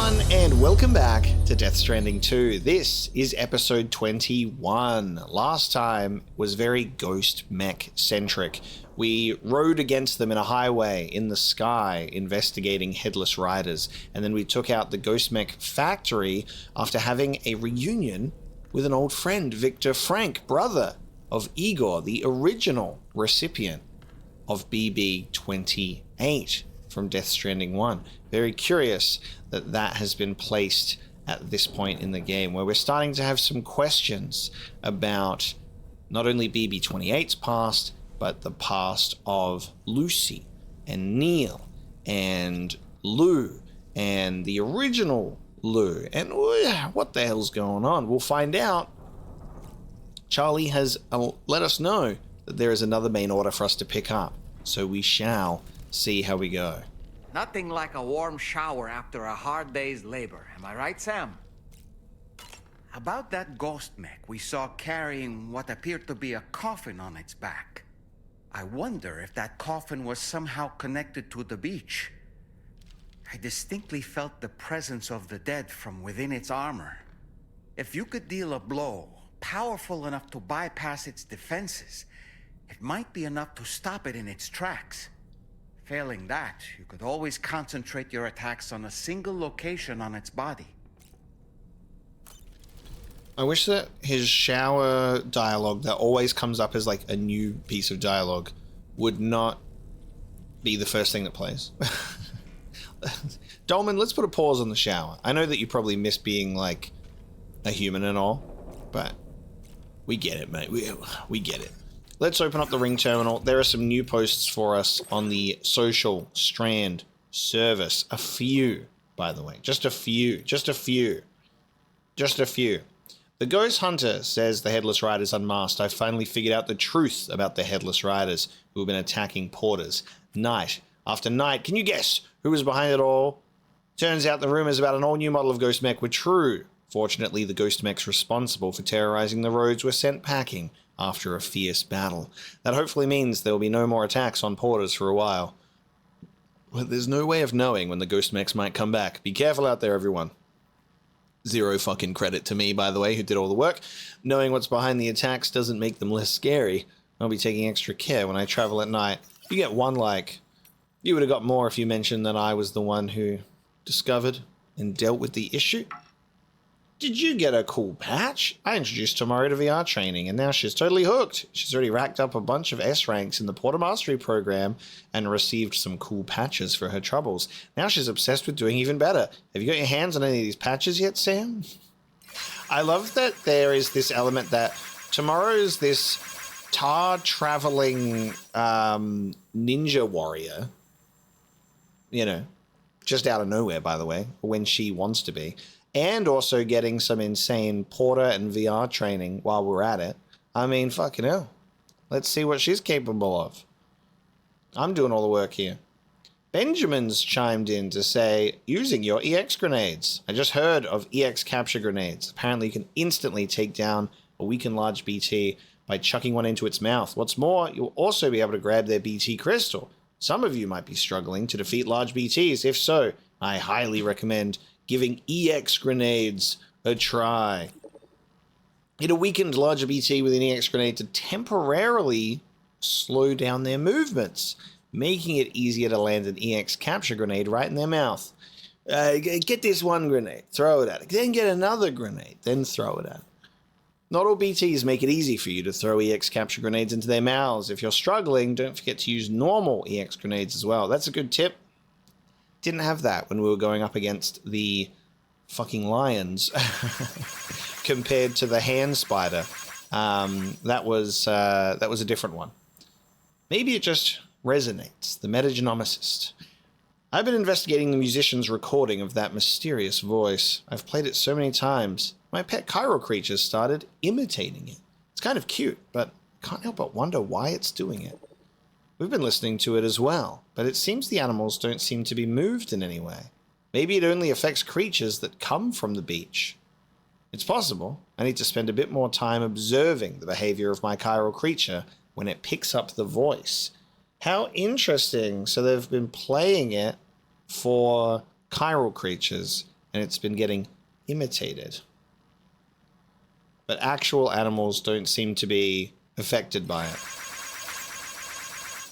everyone, and welcome back to Death Stranding 2. This is episode 21. Last time was very ghost mech centric. We rode against them in a highway in the sky, investigating headless riders, and then we took out the ghost mech factory after having a reunion with an old friend, Victor Frank, brother of Igor, the original recipient of BB-28 from Death Stranding 1. Very curious that that has been placed at this point in the game, where we're starting to have some questions about not only BB-28's past, but the past of Lucy and Neil and Lou and the original Lou. And what the hell's going on? We'll find out. Charlie has let us know that there is another main order for us to pick up, so we shall see how we go. Nothing like a warm shower after a hard day's labor. Am I right, Sam? About that ghost mech we saw carrying what appeared to be a coffin on its back. I wonder if that coffin was somehow connected to the beach. I distinctly felt the presence of the dead from within its armor. If you could deal a blow powerful enough to bypass its defenses, it might be enough to stop it in its tracks. Failing that, you could always concentrate your attacks on a single location on its body. I wish that his shower dialogue that always comes up as like a new piece of dialogue would not be the first thing that plays. Dolman, let's put a pause on the shower. I know that you probably miss being like a human and all, but we get it, mate. We get it. Let's open up the ring terminal. There are some new posts for us on the social strand service. A few, by the way. Just a few. The Ghost Hunter says the Headless Riders unmasked. I finally figured out the truth about the Headless Riders who have been attacking porters night after night. Can you guess who was behind it all? Turns out the rumors about an all-new model of Ghost Mech were true. Fortunately, the Ghost Mechs responsible for terrorizing the roads were sent packing after a fierce battle. That hopefully means there will be no more attacks on porters for a while. But there's no way of knowing when the Ghost Mechs might come back. Be careful out there, everyone. Zero fucking credit to me, by the way, who did all the work. Knowing what's behind the attacks doesn't make them less scary. I'll be taking extra care when I travel at night. You get one like. You would have got more if you mentioned that I was the one who discovered and dealt with the issue. Did you get a cool patch? I introduced Tomorrow to VR training, and now she's totally hooked. She's already racked up a bunch of S ranks in the Porter Mastery program and received some cool patches for her troubles. Now she's obsessed with doing even better. Have you got your hands on any of these patches yet, Sam? I love that there is this element that Tomorrow's this tar-traveling ninja warrior. You know, just out of nowhere, by the way, when she wants to be. And also getting some insane Porter and VR training while we're at it. I mean, fucking hell. Let's see what she's capable of. I'm doing all the work here. Benjamin's chimed in to say, using your EX grenades. I just heard of EX capture grenades. Apparently you can instantly take down a weakened large BT by chucking one into its mouth. What's more, you'll also be able to grab their BT crystal. Some of you might be struggling to defeat large BTs. If so, I highly recommend giving EX grenades a try. Hit a weakened larger BT with an EX grenade to temporarily slow down their movements, making it easier to land an EX capture grenade right in their mouth. Get this one grenade, throw it at it, then get another grenade, then throw it at it. Not all BTs make it easy for you to throw EX capture grenades into their mouths. If you're struggling, don't forget to use normal EX grenades as well. That's a good tip. Didn't have that when we were going up against the fucking lions compared to the hand spider. That was a different one. Maybe it just resonates. The metagenomicist. I've been investigating the musician's recording of that mysterious voice. I've played it so many times. My pet chiral creature started imitating it. It's kind of cute, but I can't help but wonder why it's doing it. We've been listening to it as well, but it seems the animals don't seem to be moved in any way. Maybe it only affects creatures that come from the beach. It's possible. I need to spend a bit more time observing the behavior of my chiral creature when it picks up the voice. How interesting. So they've been playing it for chiral creatures and it's been getting imitated. But actual animals don't seem to be affected by it.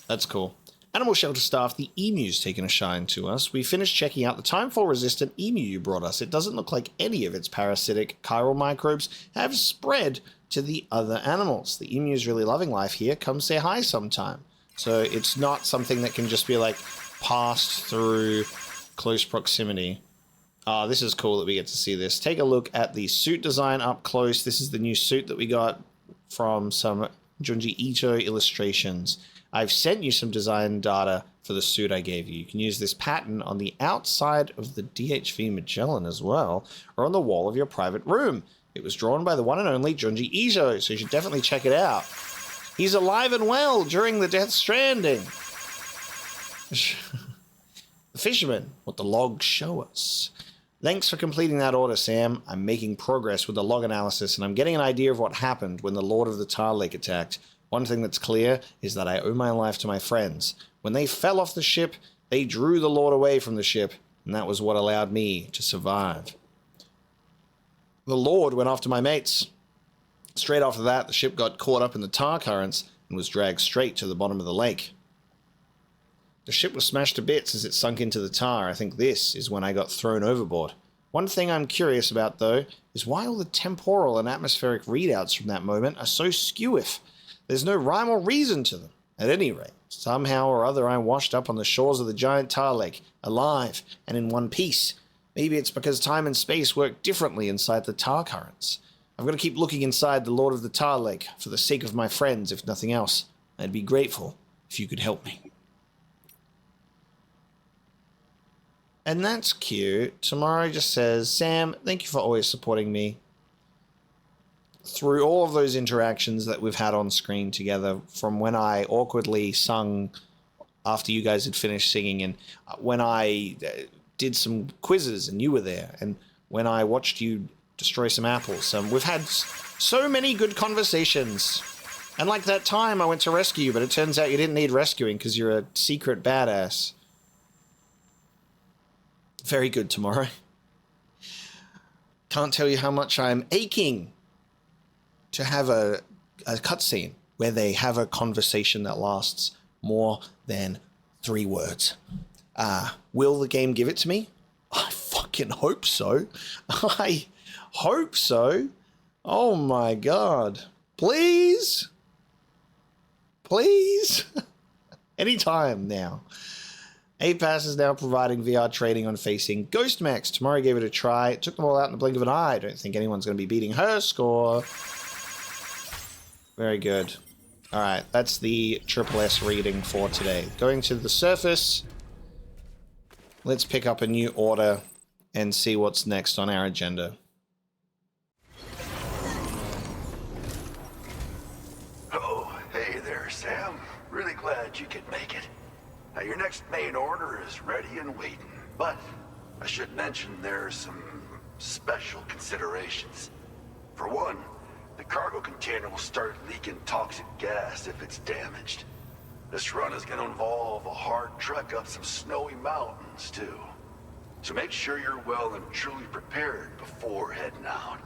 That's cool. Animal shelter staff, the emu's taken a shine to us. We finished checking out the timefall-resistant emu you brought us. It doesn't look like any of its parasitic chiral microbes have spread to the other animals. The emu's really loving life here. Come say hi sometime. So it's not something that can just be like passed through close proximity. Oh, this is cool that we get to see this. Take a look at the suit design up close. This is the new suit that we got from some Junji Ito illustrations. I've sent you some design data for the suit I gave you. You can use this pattern on the outside of the DHV Magellan as well, or on the wall of your private room. It was drawn by the one and only Junji Ito, so you should definitely check it out. He's alive and well during the Death Stranding. The fisherman, what the logs show us. Thanks for completing that order, Sam. I'm making progress with the log analysis, and I'm getting an idea of what happened when the Lord of the Tar Lake attacked. One thing that's clear is that I owe my life to my friends. When they fell off the ship, they drew the Lord away from the ship, and that was what allowed me to survive. The Lord went after my mates. Straight after that, the ship got caught up in the tar currents and was dragged straight to the bottom of the lake. The ship was smashed to bits as it sunk into the tar. I think this is when I got thrown overboard. One thing I'm curious about, though, is why all the temporal and atmospheric readouts from that moment are so skew-if. There's no rhyme or reason to them. At any rate, somehow or other I washed up on the shores of the giant tar lake, alive and in one piece. Maybe it's because time and space work differently inside the tar currents. I've got to keep looking inside the Lord of the Tar Lake for the sake of my friends, if nothing else. I'd be grateful if you could help me. And that's cute. Tomorrow just says, Sam, thank you for always supporting me. Through all of those interactions that we've had on screen together, from when I awkwardly sung after you guys had finished singing, and when I did some quizzes and you were there, and when I watched you destroy some apples. We've had so many good conversations. And like that time I went to rescue you, but it turns out you didn't need rescuing because you're a secret badass. Very good, tomorrow. Can't tell you how much I'm aching to have a cutscene where they have a conversation that lasts more than 3 words. Will the game give it to me? I fucking hope so. I hope so. Oh my god. Please? Please? Anytime now. APAS is now providing VR training on facing Ghost Mechs. Tomorrow gave it a try. It took them all out in the blink of an eye. I don't think anyone's going to be beating her score. Very good. Alright, that's the Triple S reading for today. Going to the surface. Let's pick up a new order and see what's next on our agenda. Oh, hey there, Sam. Really glad you could make it. Now, your next main order is ready and waiting, but I should mention there are some special considerations. For one, the cargo container will start leaking toxic gas if it's damaged. This run is going to involve a hard trek up some snowy mountains, too. So make sure you're well and truly prepared before heading out.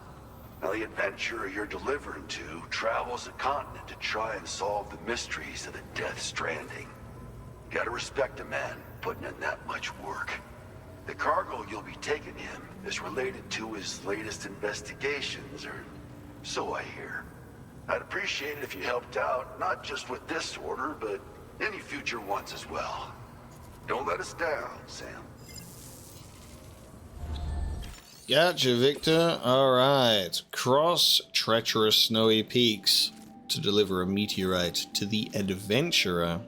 Now, the adventurer you're delivering to travels the continent to try and solve the mysteries of the Death Stranding. You gotta respect a man putting in that much work. The cargo you'll be taking him is related to his latest investigations, or so I hear. I'd appreciate it if you helped out, not just with this order, but any future ones as well. Don't let us down, Sam. Gotcha, Victor. Alright. Cross treacherous snowy peaks to deliver a meteorite to the adventurer.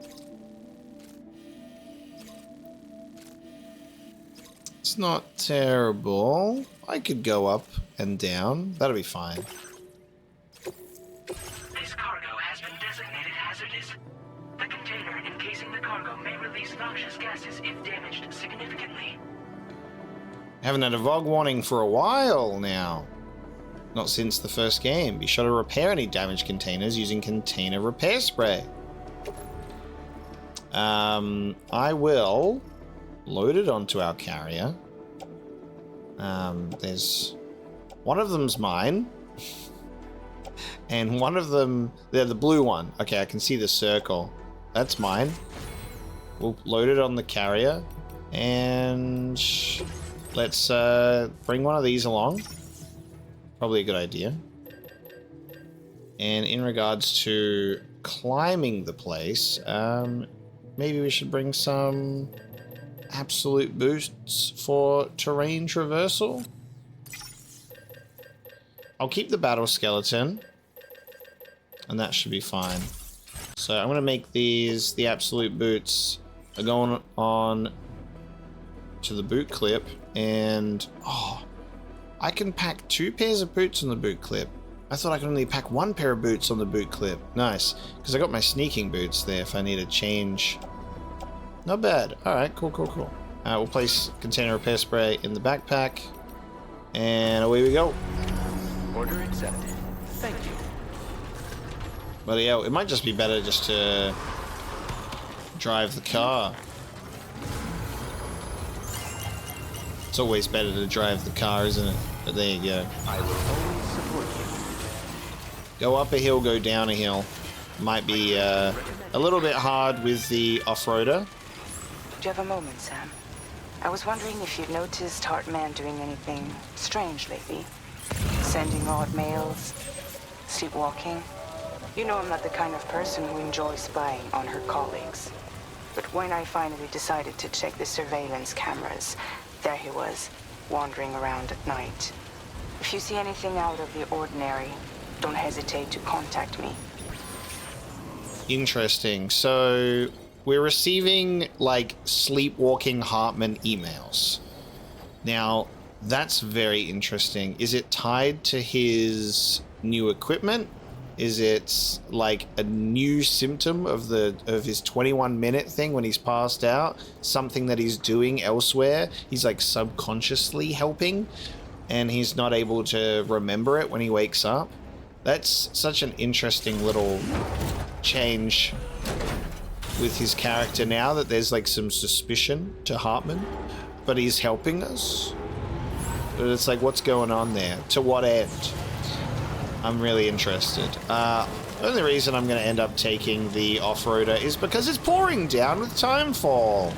It's not terrible. I could go up and down. That'll be fine. This cargo has been designated hazardous. The container encasing the cargo may release noxious gases if damaged significantly. Haven't had a VOG warning for a while now. Not since the first game. Be sure to repair any damaged containers using container repair spray. I will load it onto our carrier. There's one of them's mine, and one of them, they're the blue one. Okay, I can see the circle. That's mine. We'll load it on the carrier, and let's bring one of these along. Probably a good idea. And in regards to climbing the place, maybe we should bring some absolute boosts for terrain traversal. I'll keep the battle skeleton, and that should be fine. So I'm going to make these the absolute boots are going on to the boot clip, and oh, I can pack 2 pairs of boots on the boot clip. I thought I could only pack 1 pair of boots on the boot clip. Nice, because I got my sneaking boots there if I need a change. Not bad. Alright, cool, cool, cool. We'll place container repair spray in the backpack, and away we go. Order accepted. Thank you. But yeah, it might just be better just to drive the car. It's always better to drive the car, isn't it? But there you go. I will always support you. Go up a hill, go down a hill. Might be a little bit hard with the off-roader. Do you have a moment, Sam? I was wondering if you'd noticed Hartman doing anything strange lately. Sending odd mails, sleepwalking. You know I'm not the kind of person who enjoys spying on her colleagues. But when I finally decided to check the surveillance cameras, there he was, wandering around at night. If you see anything out of the ordinary, don't hesitate to contact me. Interesting. So we're receiving like sleepwalking Hartman emails. Now, that's very interesting. Is it tied to his new equipment? Is it like a new symptom of his 21-minute thing when he's passed out? Something that he's doing elsewhere? He's like subconsciously helping, and he's not able to remember it when he wakes up. That's such an interesting little change with his character now, that there's like some suspicion to Hartman, but he's helping us. But it's like, what's going on there? To what end? I'm really interested. The only reason I'm going to end up taking the off-roader is because it's pouring down with timefall.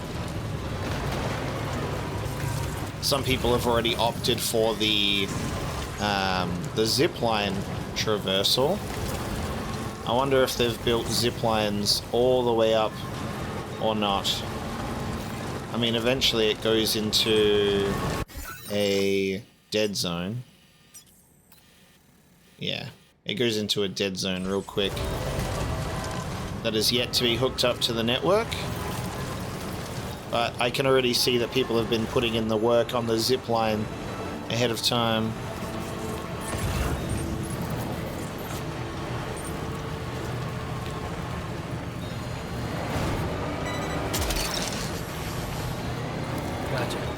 Some people have already opted for the zipline traversal. I wonder if they've built ziplines all the way up or not. I mean, eventually it goes into a dead zone. Yeah, it goes into a dead zone real quick. That is yet to be hooked up to the network. But I can already see that people have been putting in the work on the zip line ahead of time.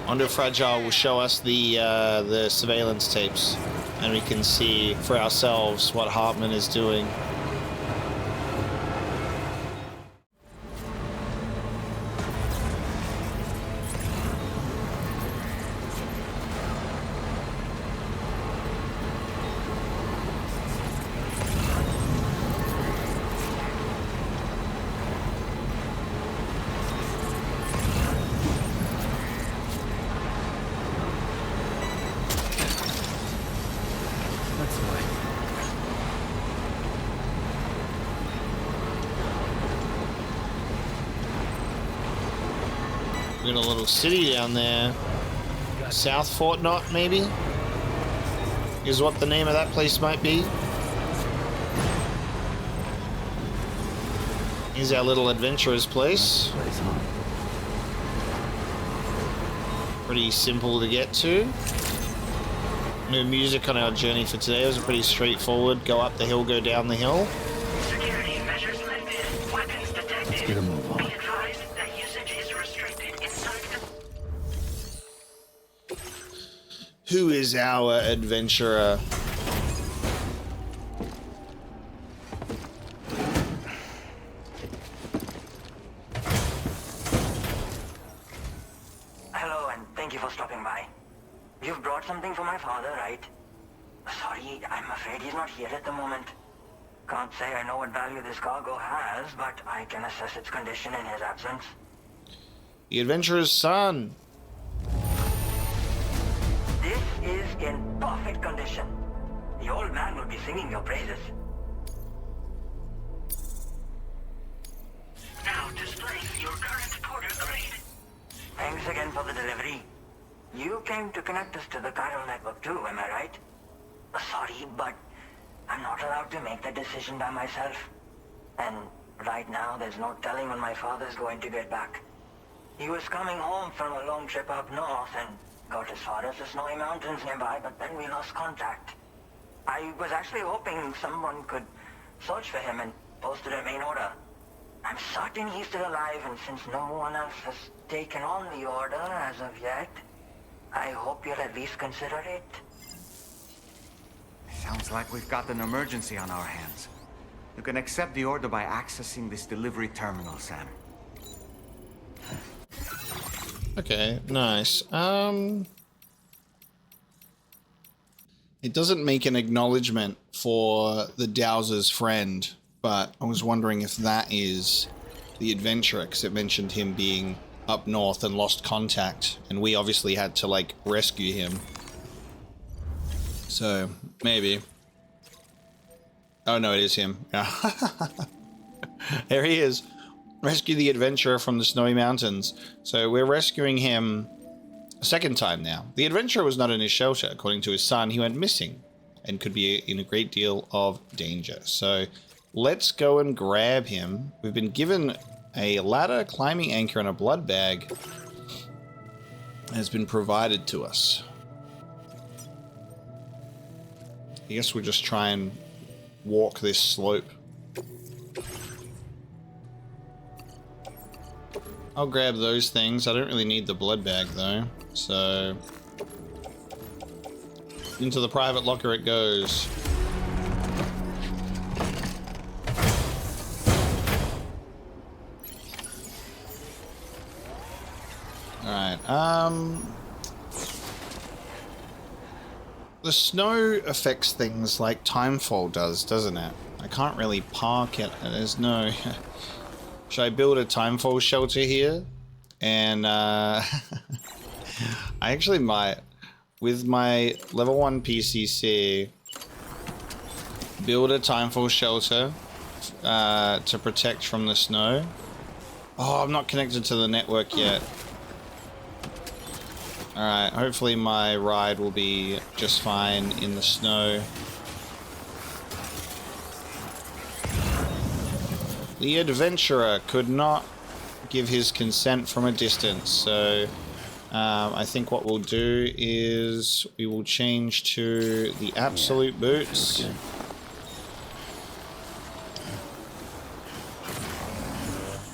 Under Fragile will show us the surveillance tapes, and we can see for ourselves what Hartman is doing. We got a little city down there. South Fort Knot, maybe? Is what the name of that place might be. Here's our little adventurer's place. Pretty simple to get to. No music on our journey for today. It was pretty straightforward. Go up the hill, go down the hill. Security measures lifted. Weapons detected. Let's get a move on. Be advised that usage is restricted inside the... Who is our adventurer? Hello, and thank you for stopping by. You've brought something for my father, right? Sorry, I'm afraid he's not here at the moment. Can't say I know what value this cargo has, but I can assess its condition in his absence. The adventurer's son. This is in perfect condition. The old man will be singing your praises. Now display your current porter grade. Thanks again for the delivery. You came to connect us to the chiral network too, am I right? Sorry, but I'm not allowed to make that decision by myself. And right now, there's no telling when my father's going to get back. He was coming home from a long trip up north and got as far as the snowy mountains nearby, but then we lost contact. I was actually hoping someone could search for him and posted a main order. I'm certain he's still alive, and since no one else has taken on the order as of yet, I hope you'll at least consider it. Sounds like we've got an emergency on our hands. You can accept the order by accessing this delivery terminal, Sam. Okay, nice. It doesn't make an acknowledgement for the Dowser's friend, but I was wondering if that is the adventurer, because it mentioned him being up north and lost contact, and we obviously had to, like, rescue him. So, maybe. Oh, no, it is him. There he is. Rescue the adventurer from the snowy mountains. So we're rescuing him a second time now. The adventurer was not in his shelter. According to his son, he went missing and could be in a great deal of danger. So let's go and grab him. We've been given a ladder, climbing anchor, and a blood bag has been provided to us. I guess we'll just try and walk this slope. I'll grab those things. I don't really need the blood bag though. So into the private locker it goes. Alright, the snow affects things like timefall does, doesn't it? I can't really park it. There's no... Should I build a timefall shelter here? And I actually might, with my level 1 PCC, build a timefall shelter to protect from the snow. Oh, I'm not connected to the network yet. Alright, hopefully my ride will be just fine in the snow. The adventurer could not give his consent from a distance, so I think what we'll do is we will change to the absolute boots.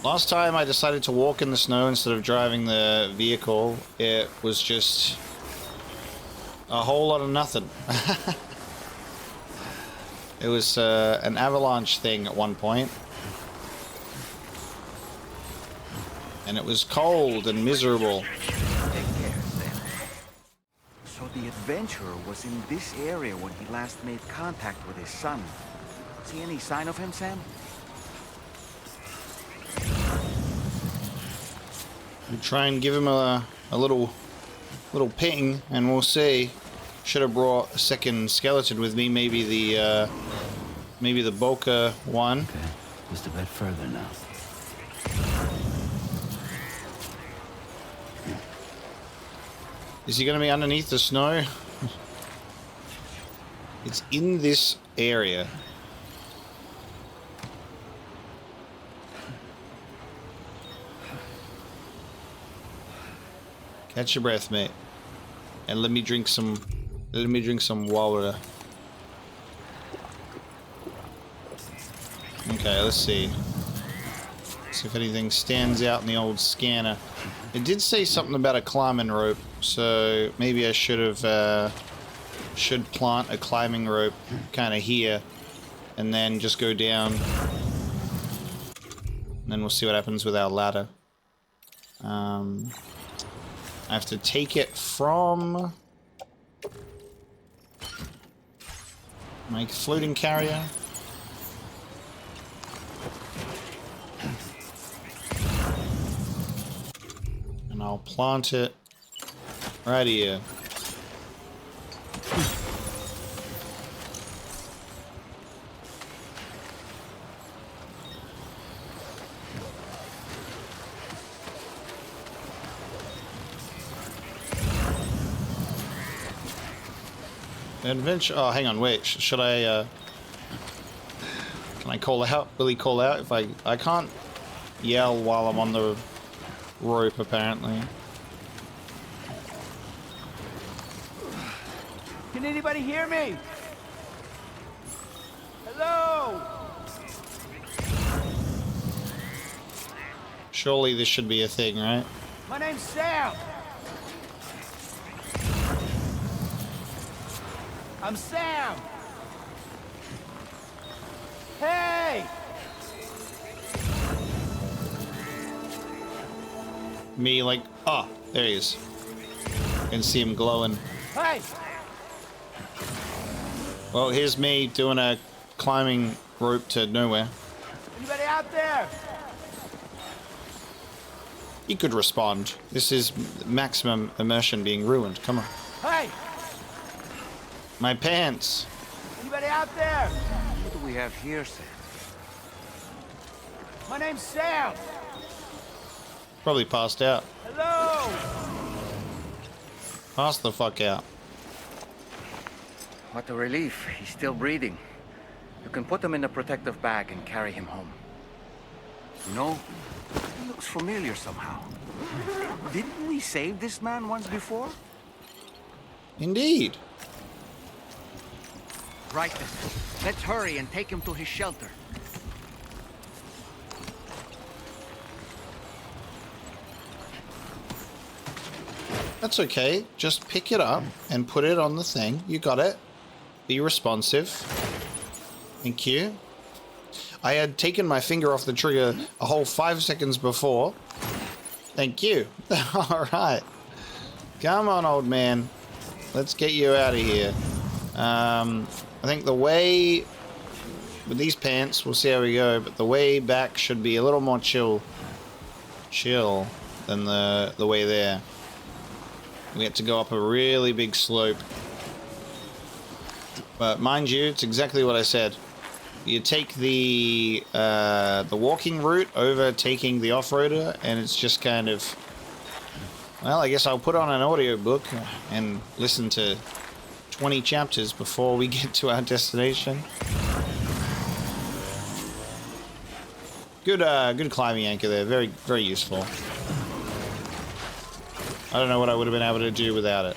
Last time I decided to walk in the snow instead of driving the vehicle. It was just a whole lot of nothing. It was an avalanche thing at one point. And it was cold and miserable. Take care, Sam. So the adventurer was in this area when he last made contact with his son. See any sign of him, Sam? We'll try and give him a little ping, and we'll see. Should have brought a second skeleton with me. Maybe the bulker one. Okay, just a bit further now. Is he going to be underneath the snow? It's in this area. Catch your breath, mate. And let me drink some water. Okay, let's see. See if anything stands out in the old scanner. It did say something about a climbing rope, so maybe I should have should plant a climbing rope kind of here, and then just go down. And then we'll see what happens with our ladder. I have to take it from Make a floating carrier. And I'll plant it right here. Adventure. Oh, hang on. Wait. Should I? Can I call out? Will he call out if I can't yell while I'm on the rope? Apparently. Can anybody hear me? Hello? Surely this should be a thing, right? My name's Sam. I'm Sam. Hey! Me like, oh, there he is. Can see him glowing. Hey! Well, here's me doing a climbing rope to nowhere. Anybody out there? He could respond. This is maximum immersion being ruined. Come on. Hey! My pants. Anybody out there? What do we have here, Sam? My name's Sam. Probably passed out. Hello? Passed the fuck out. What a relief. He's still breathing. You can put him in a protective bag and carry him home. No, he looks familiar somehow. Didn't we save this man once before? Indeed. Right then. Let's hurry and take him to his shelter. That's okay. Just pick it up and put it on the thing. You got it. Be responsive. Thank you. I had taken my finger off the trigger a whole 5 seconds before. Thank you. All right. Come on, old man. Let's get you out of here. I think the way with these pants, we'll see how we go, but the way back should be a little more chill than the way there. We had to go up a really big slope. But mind you, it's exactly what I said. You take the walking route over taking the off-roader, and it's just kind of... Well, I guess I'll put on an audiobook and listen to 20 chapters before we get to our destination. Good climbing anchor there. Very, very useful. I don't know what I would have been able to do without it.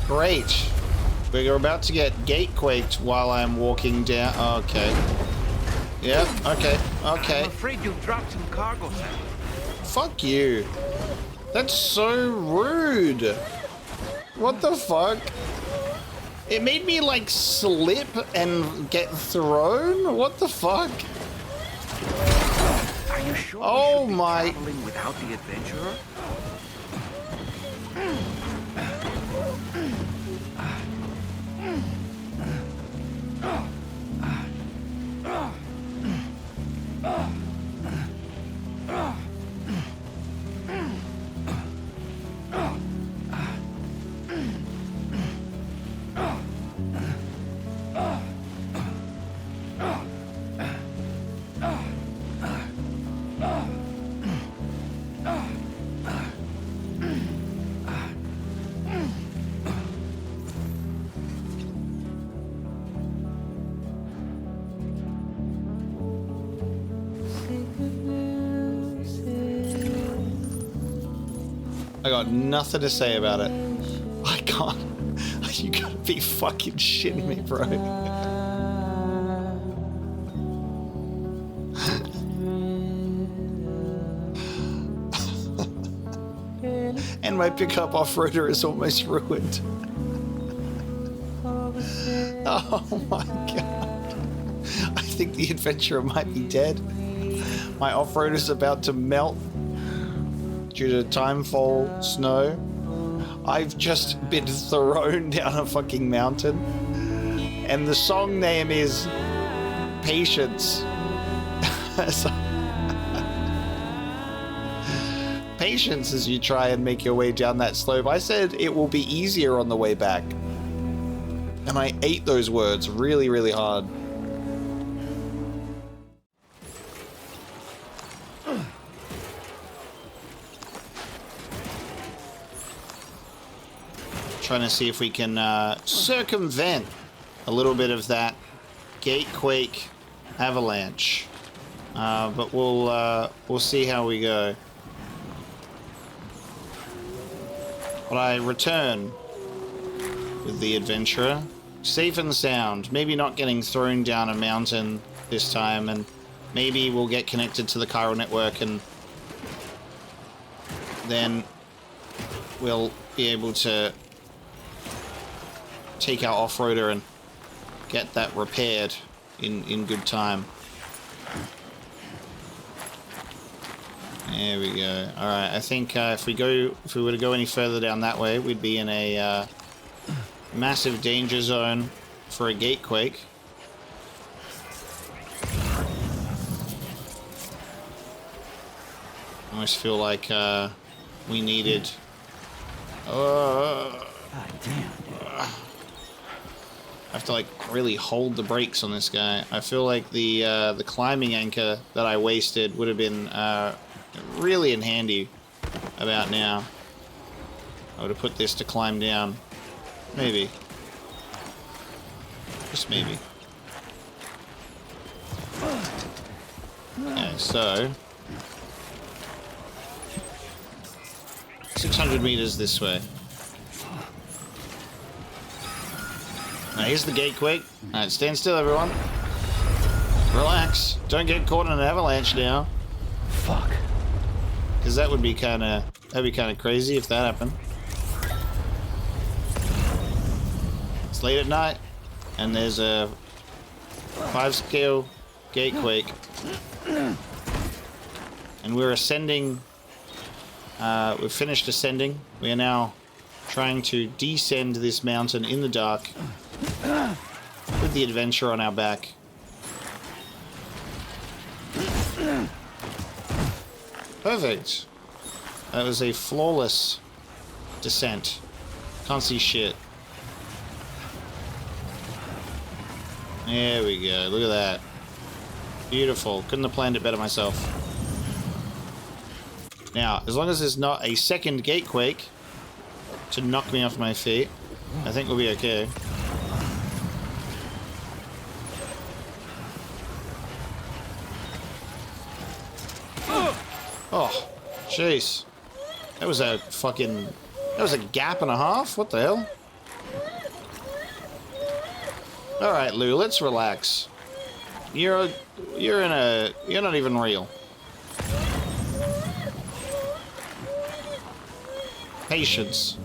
Great. We're about to get gate-quaked while I'm walking down. Oh, okay. Yeah, okay, okay. I'm afraid you dropped some cargo, Sam. Fuck you. That's so rude. What the fuck? It made me, like, slip and get thrown? What the fuck? Are you sure Oh we should be my- traveling without the adventurer? I got nothing to say about it. I can't. You gotta be fucking shitting me, bro. And my pickup off-roader is almost ruined. Oh my god. I think the adventurer might be dead. My off-roader is about to melt due to timefall snow. I've just been thrown down a fucking mountain. And the song name is Patience. Patience as you try and make your way down that slope. I said it will be easier on the way back. And I ate those words really, really hard. Trying to see if we can circumvent a little bit of that Gatequake avalanche. But we'll see how we go. But I return with the adventurer, safe and sound. Maybe not getting thrown down a mountain this time, and maybe we'll get connected to the chiral network, and then we'll be able to take our off-roader and get that repaired in good time. There we go. All right, I think if we were to go any further down that way, we'd be in a massive danger zone for a Gatequake. I almost feel like we needed. God damn. I have to like really hold the brakes on this guy. I feel like the climbing anchor that I wasted would have been really in handy about now. I would have put this to climb down. Maybe. Just maybe. Okay, so 600 meters this way. Now here's the Gatequake. Alright, stand still, everyone. Relax. Don't get caught in an avalanche now. Fuck. Because that'd be kind of crazy if that happened. It's late at night, and there's a 5-scale Gatequake, and we're ascending. We've finished ascending. We are now trying to descend this mountain in the dark with the adventure on our back. Perfect. That was a flawless descent. Can't see shit. There we go. Look at that. Beautiful. Couldn't have planned it better myself. Now, as long as there's not a second Gatequake to knock me off my feet, I think we'll be okay. Oh, jeez. That was a gap and a half? What the hell? Alright, Lou, let's relax. You're not even real. Patience.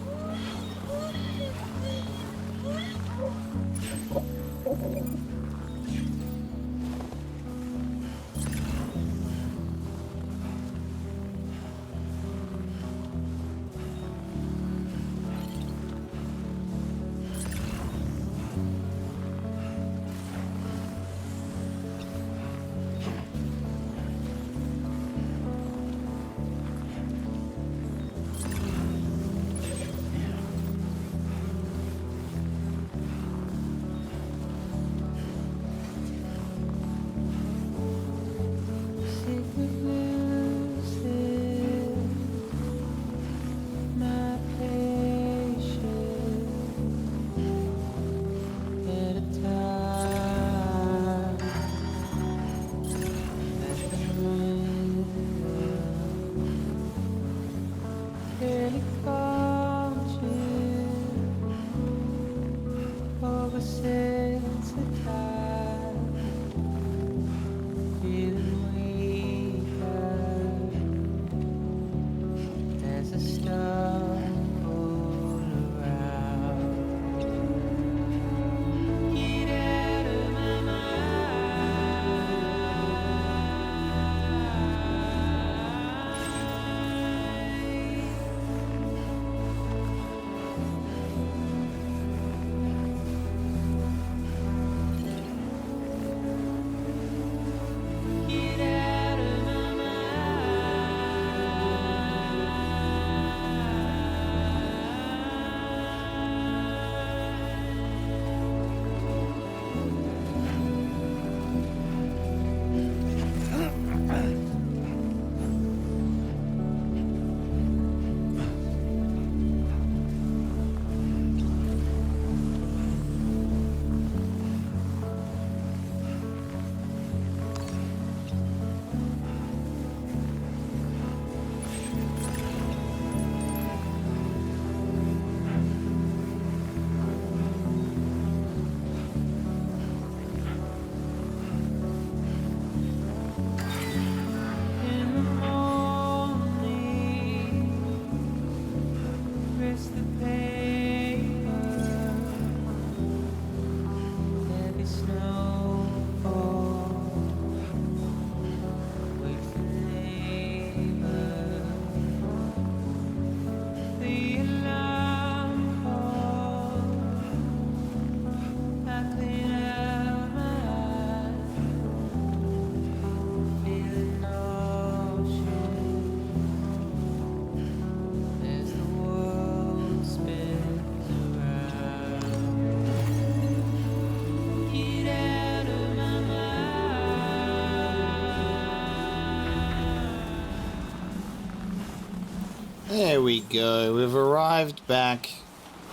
There we go. We've arrived back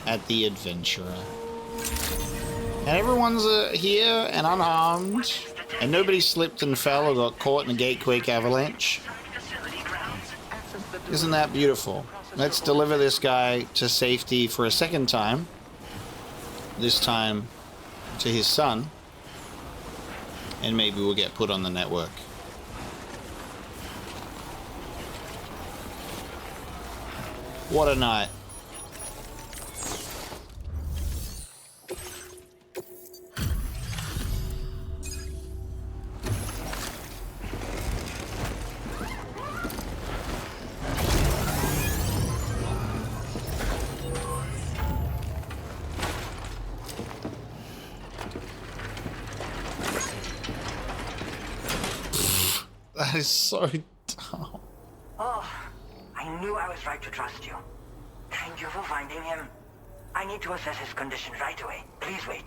at the Adventurer. And everyone's here and unharmed. And nobody slipped and fell or got caught in a Gatequake avalanche. Isn't that beautiful? Let's deliver this guy to safety for a second time. This time to his son. And maybe we'll get put on the network. What a night. That is so dumb. Oh, I knew I was right to trust you. Thank you for finding him. I need to assess his condition right away. Please wait.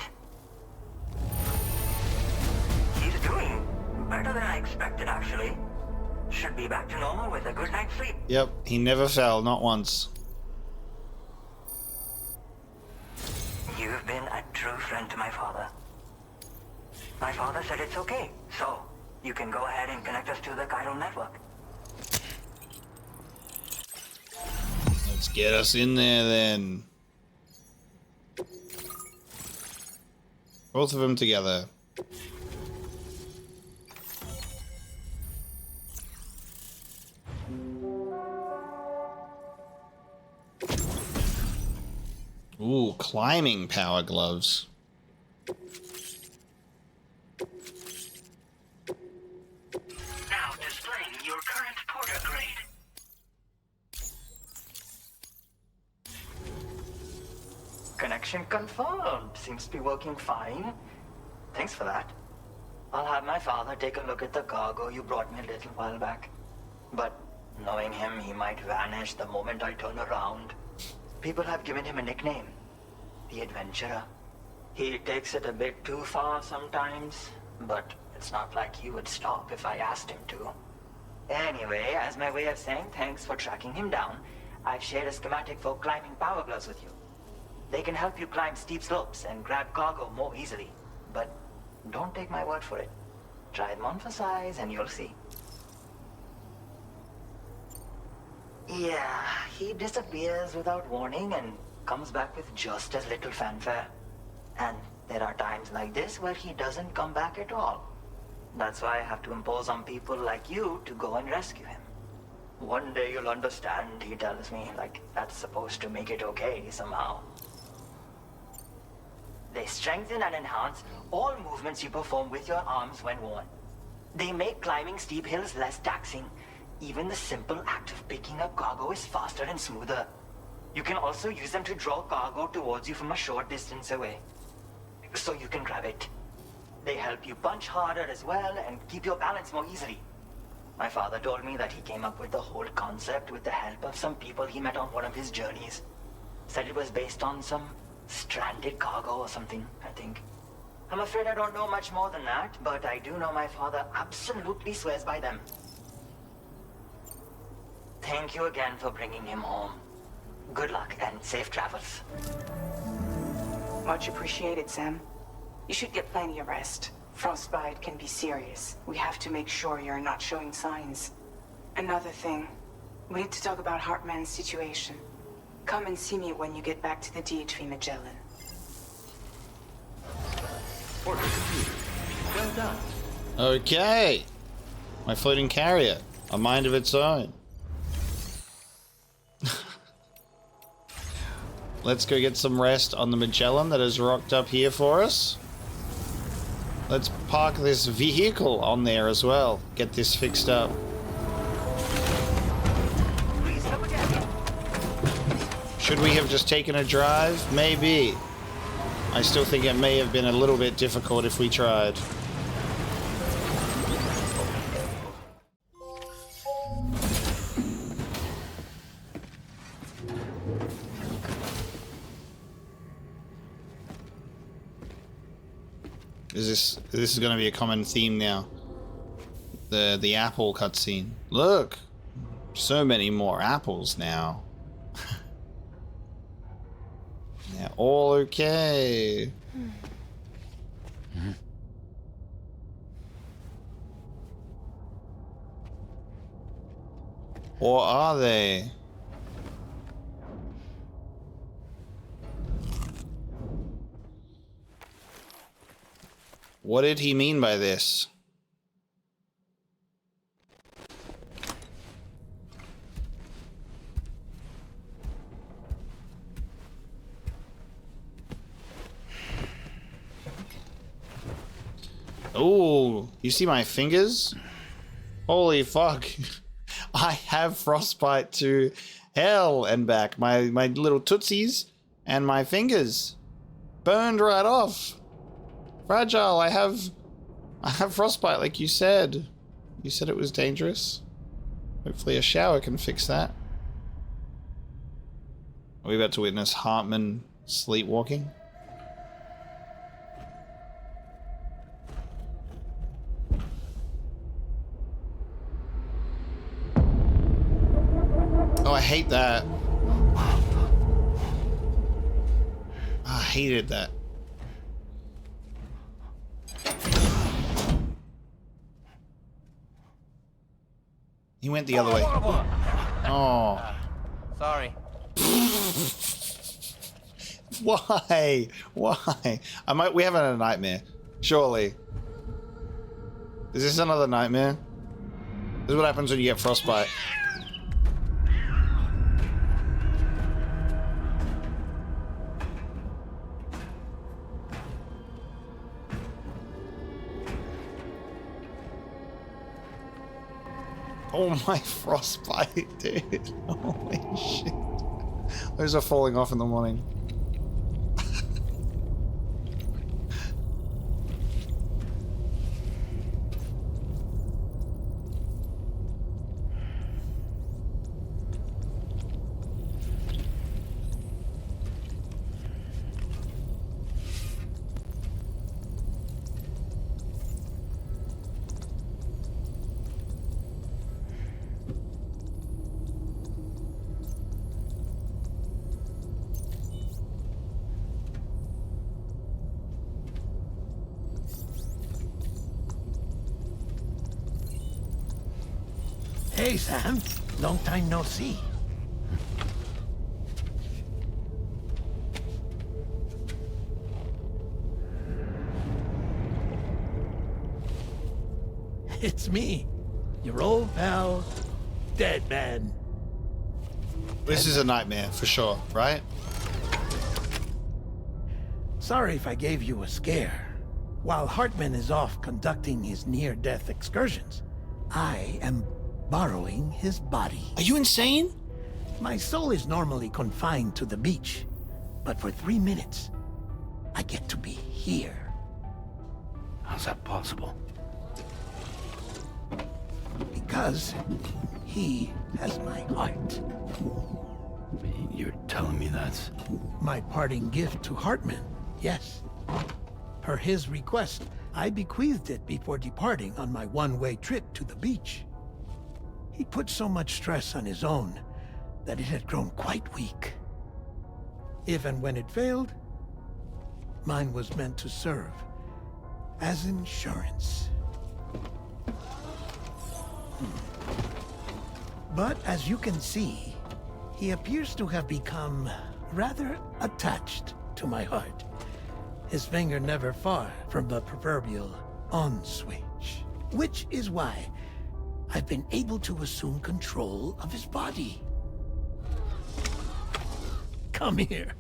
He's doing better than I expected, actually. Should be back to normal with a good night's sleep. Yep, he never fell, not once. You've been a true friend to my father. My father said it's okay, so you can go ahead and connect us to the chiral network. Let's get us in there then. Both of them together. Ooh, climbing power gloves. Now displaying your current porter grade. Connection confirmed. Seems to be working fine. Thanks for that. I'll have my father take a look at the cargo you brought me a little while back. But knowing him, he might vanish the moment I turn around. People have given him a nickname. The Adventurer. He takes it a bit too far sometimes, but it's not like he would stop if I asked him to. Anyway, as my way of saying thanks for tracking him down, I've shared a schematic for climbing power gloves with you. They can help you climb steep slopes and grab cargo more easily. But don't take my word for it. Try them on for size and you'll see. Yeah, he disappears without warning and comes back with just as little fanfare. And there are times like this where he doesn't come back at all. That's why I have to impose on people like you to go and rescue him. One day you'll understand, he tells me, like that's supposed to make it okay somehow. They strengthen and enhance all movements you perform with your arms when worn. They make climbing steep hills less taxing. Even the simple act of picking up cargo is faster and smoother. You can also use them to draw cargo towards you from a short distance away, so you can grab it. They help you punch harder as well and keep your balance more easily. My father told me that he came up with the whole concept with the help of some people he met on one of his journeys. Said it was based on some stranded cargo or something, I think. I'm afraid I don't know much more than that, but I do know my father absolutely swears by them. Thank you again for bringing him home. Good luck and safe travels. Much appreciated, Sam. You should get plenty of rest. Frostbite can be serious. We have to make sure you're not showing signs. Another thing, we need to talk about Hartman's situation. Come and see me when you get back to the DHV Magellan. Order completed. Well done. Okay. My floating carrier. A mind of its own. Let's go get some rest on the Magellan that has rocked up here for us. Let's park this vehicle on there as well. Get this fixed up. Should we have just taken a drive? Maybe. I still think it may have been a little bit difficult if we tried. This is going to be a common theme now. The apple cutscene. Look, so many more apples now. They're all okay. Or are they? What did he mean by this? Oh, you see my fingers? Holy fuck. I have frostbite to hell and back. My little tootsies and my fingers burned right off. Fragile, I have frostbite like you said. You said it was dangerous. Hopefully a shower can fix that. Are we about to witness Hartman sleepwalking? Oh, I hate that. I hated that. He went the other way. Oh. Sorry. Why? Why? We having a nightmare. Surely. Is this another nightmare? This is what happens when you get frostbite. Oh my frostbite, dude. Holy shit. Those are falling off in the morning. Hey, Sam. Long time no see. It's me, your old pal, Dead Man. This is a nightmare for sure, right? Sorry if I gave you a scare. While Hartman is off conducting his near-death excursions, I am borrowing his body. Are you insane? My soul is normally confined to the beach, but for 3 minutes, I get to be here. How's that possible? Because he has my heart. You're telling me that's... My parting gift to Hartman, yes. Per his request, I bequeathed it before departing on my one-way trip to the beach. He put so much stress on his own that it had grown quite weak. If and when it failed, mine was meant to serve as insurance. But as you can see, he appears to have become rather attached to my heart. His finger never far from the proverbial on switch. Which is why I've been able to assume control of his body. Come here.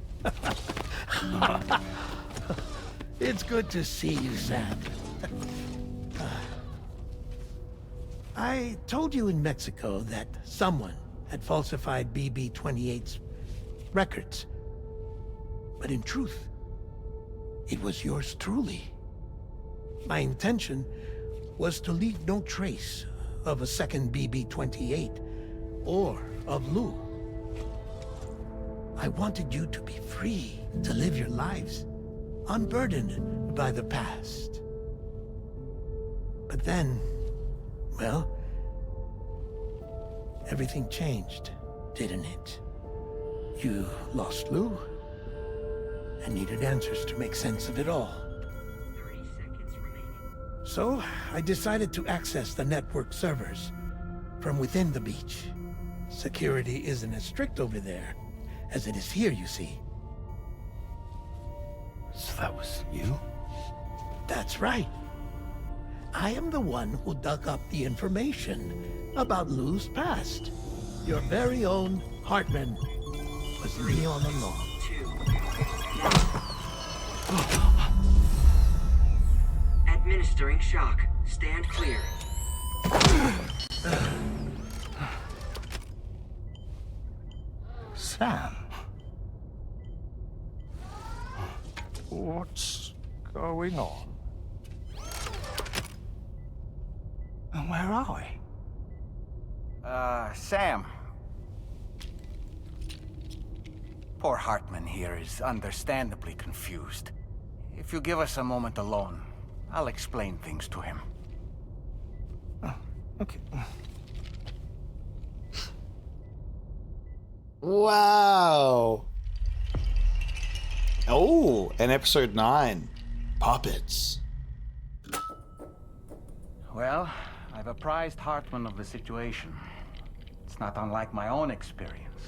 It's good to see you, Sam. I told you in Mexico that someone had falsified BB-28's records. But in truth, it was yours truly. My intention was to leave no trace of a second BB-28 or of Lou. I wanted you to be free to live your lives, unburdened by the past. But then, well, everything changed, didn't it? You lost Lou, and needed answers to make sense of it all. 30 seconds remaining. So, I decided to access the network servers from within the beach. Security isn't as strict over there as it is here, you see. So that was you? That's right. I am the one who dug up the information about Lou's past. Your very own Hartman was me all along. 2. Administering shock. Stand clear. Sam? What's going on? And where are we? Sam. Poor Hartman here is understandably confused. If you give us a moment alone, I'll explain things to him. Oh, okay. Wow. Oh, and episode 9. Puppets. Well, I've apprised Hartman of the situation. It's not unlike my own experience.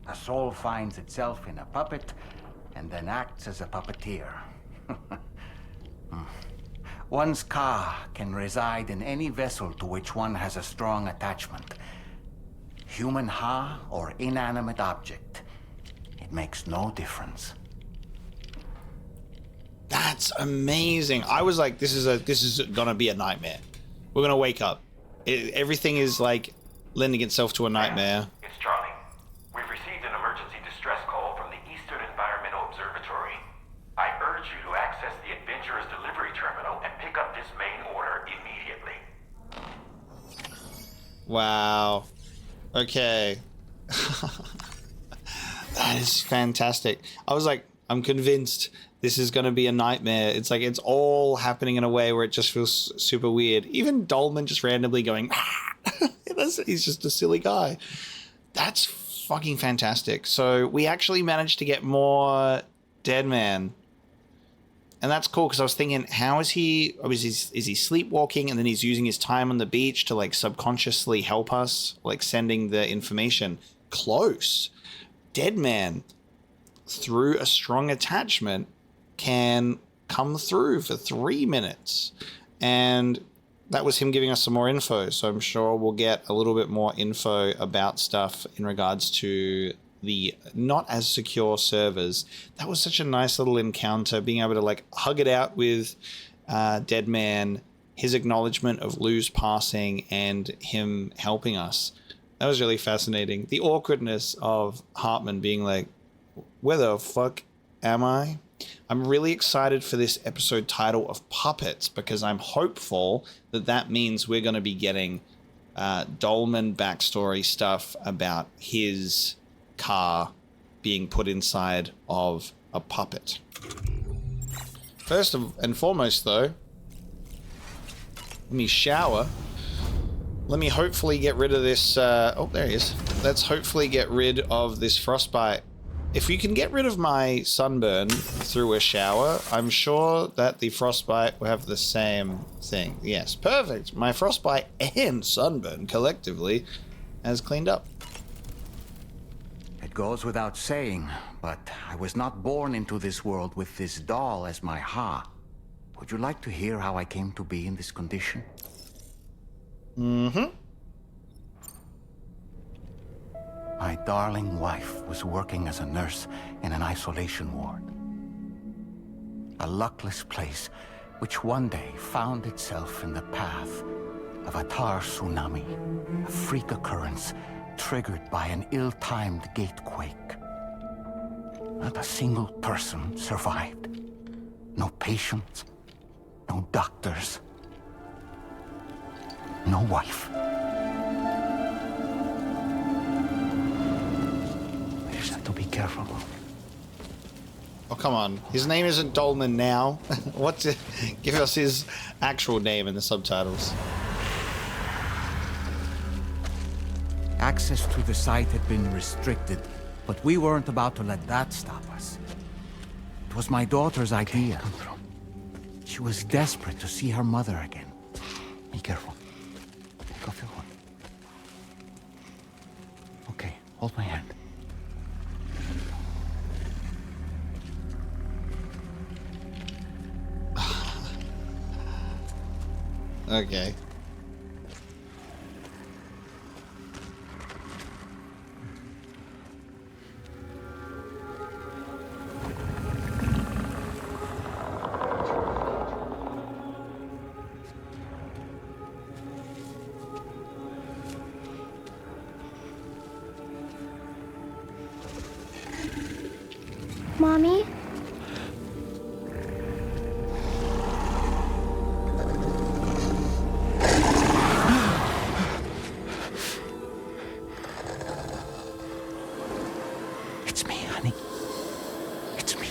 A soul finds itself in a puppet and then acts as a puppeteer. One's ka can reside in any vessel to which one has a strong attachment. Human ha or inanimate object. It makes no difference. That's amazing. I was like, this is gonna be a nightmare. We're gonna wake up. Everything is like lending itself to a nightmare. It's Charlie. We've received an emergency distress call from the Eastern Environmental Observatory. I urge you to access the Adventurer's delivery terminal and pick up this main order immediately. Wow. Okay. That is fantastic. I was like, I'm convinced this is going to be a nightmare. It's like, it's all happening in a way where it just feels super weird. Even Dolman just randomly going, he's just a silly guy. That's fucking fantastic. So we actually managed to get more Dead Man. And that's cool, because I was thinking, how is he, is he sleepwalking and then he's using his time on the beach to like subconsciously help us, like sending the information? Close. Dead Man, through a strong attachment, can come through for 3 minutes. And that was him giving us some more info. So I'm sure we'll get a little bit more info about stuff in regards to the not as secure servers. That was such a nice little encounter, being able to like hug it out with Dead Man, his acknowledgement of Lou's passing and him helping us. That was really fascinating. The awkwardness of Hartman being like, where the fuck am I? I'm really excited for this episode title of Puppets, because I'm hopeful that that means we're going to be getting Dolman backstory stuff about his car being put inside of a puppet. First and foremost, though, let me shower. Let me hopefully get rid of this... oh, there he is. Let's hopefully get rid of this frostbite. If you can get rid of my sunburn through a shower, I'm sure that the frostbite will have the same thing. Yes, perfect. My frostbite and sunburn collectively has cleaned up. It goes without saying, but I was not born into this world with this doll as my Ha. Would you like to hear how I came to be in this condition? Mm-hmm. My darling wife was working as a nurse in an isolation ward. A luckless place which one day found itself in the path of a tar tsunami, a freak occurrence triggered by an ill-timed gatequake. Not a single person survived. No patients, no doctors, no wife. We just have to be careful. Oh, come on. His name isn't Dolman now. What's it? Give us his actual name in the subtitles. Access to the site had been restricted, but we weren't about to let that stop us. It was my daughter's idea. She was desperate to see her mother again. Be careful. Take off your hood. Okay, hold my hand. Okay. Mommy? It's me, honey. It's me.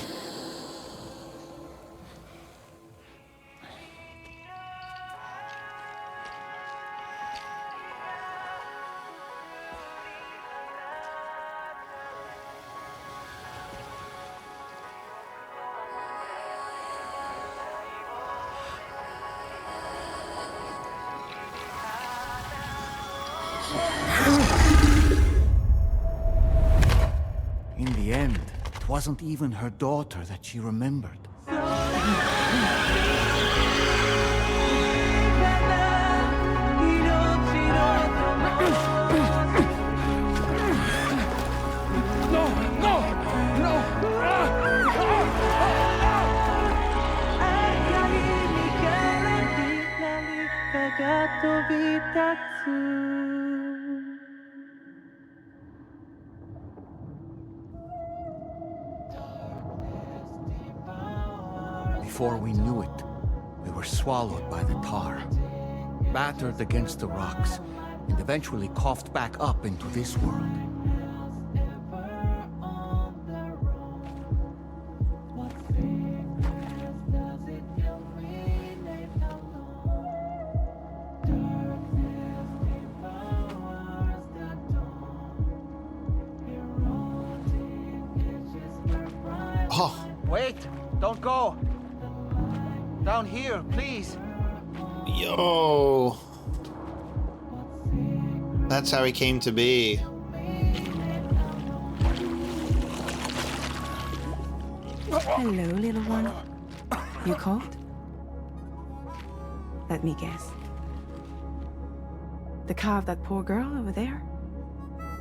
In the end, it wasn't even her daughter that she remembered. Before we knew it, we were swallowed by the tar, battered against the rocks, and eventually coughed back up into this world. Oh, Wait! Don't go! Down here, please! yo. That's how he came to be. Hello, little one. You cold? Let me guess. The car of that poor girl over there?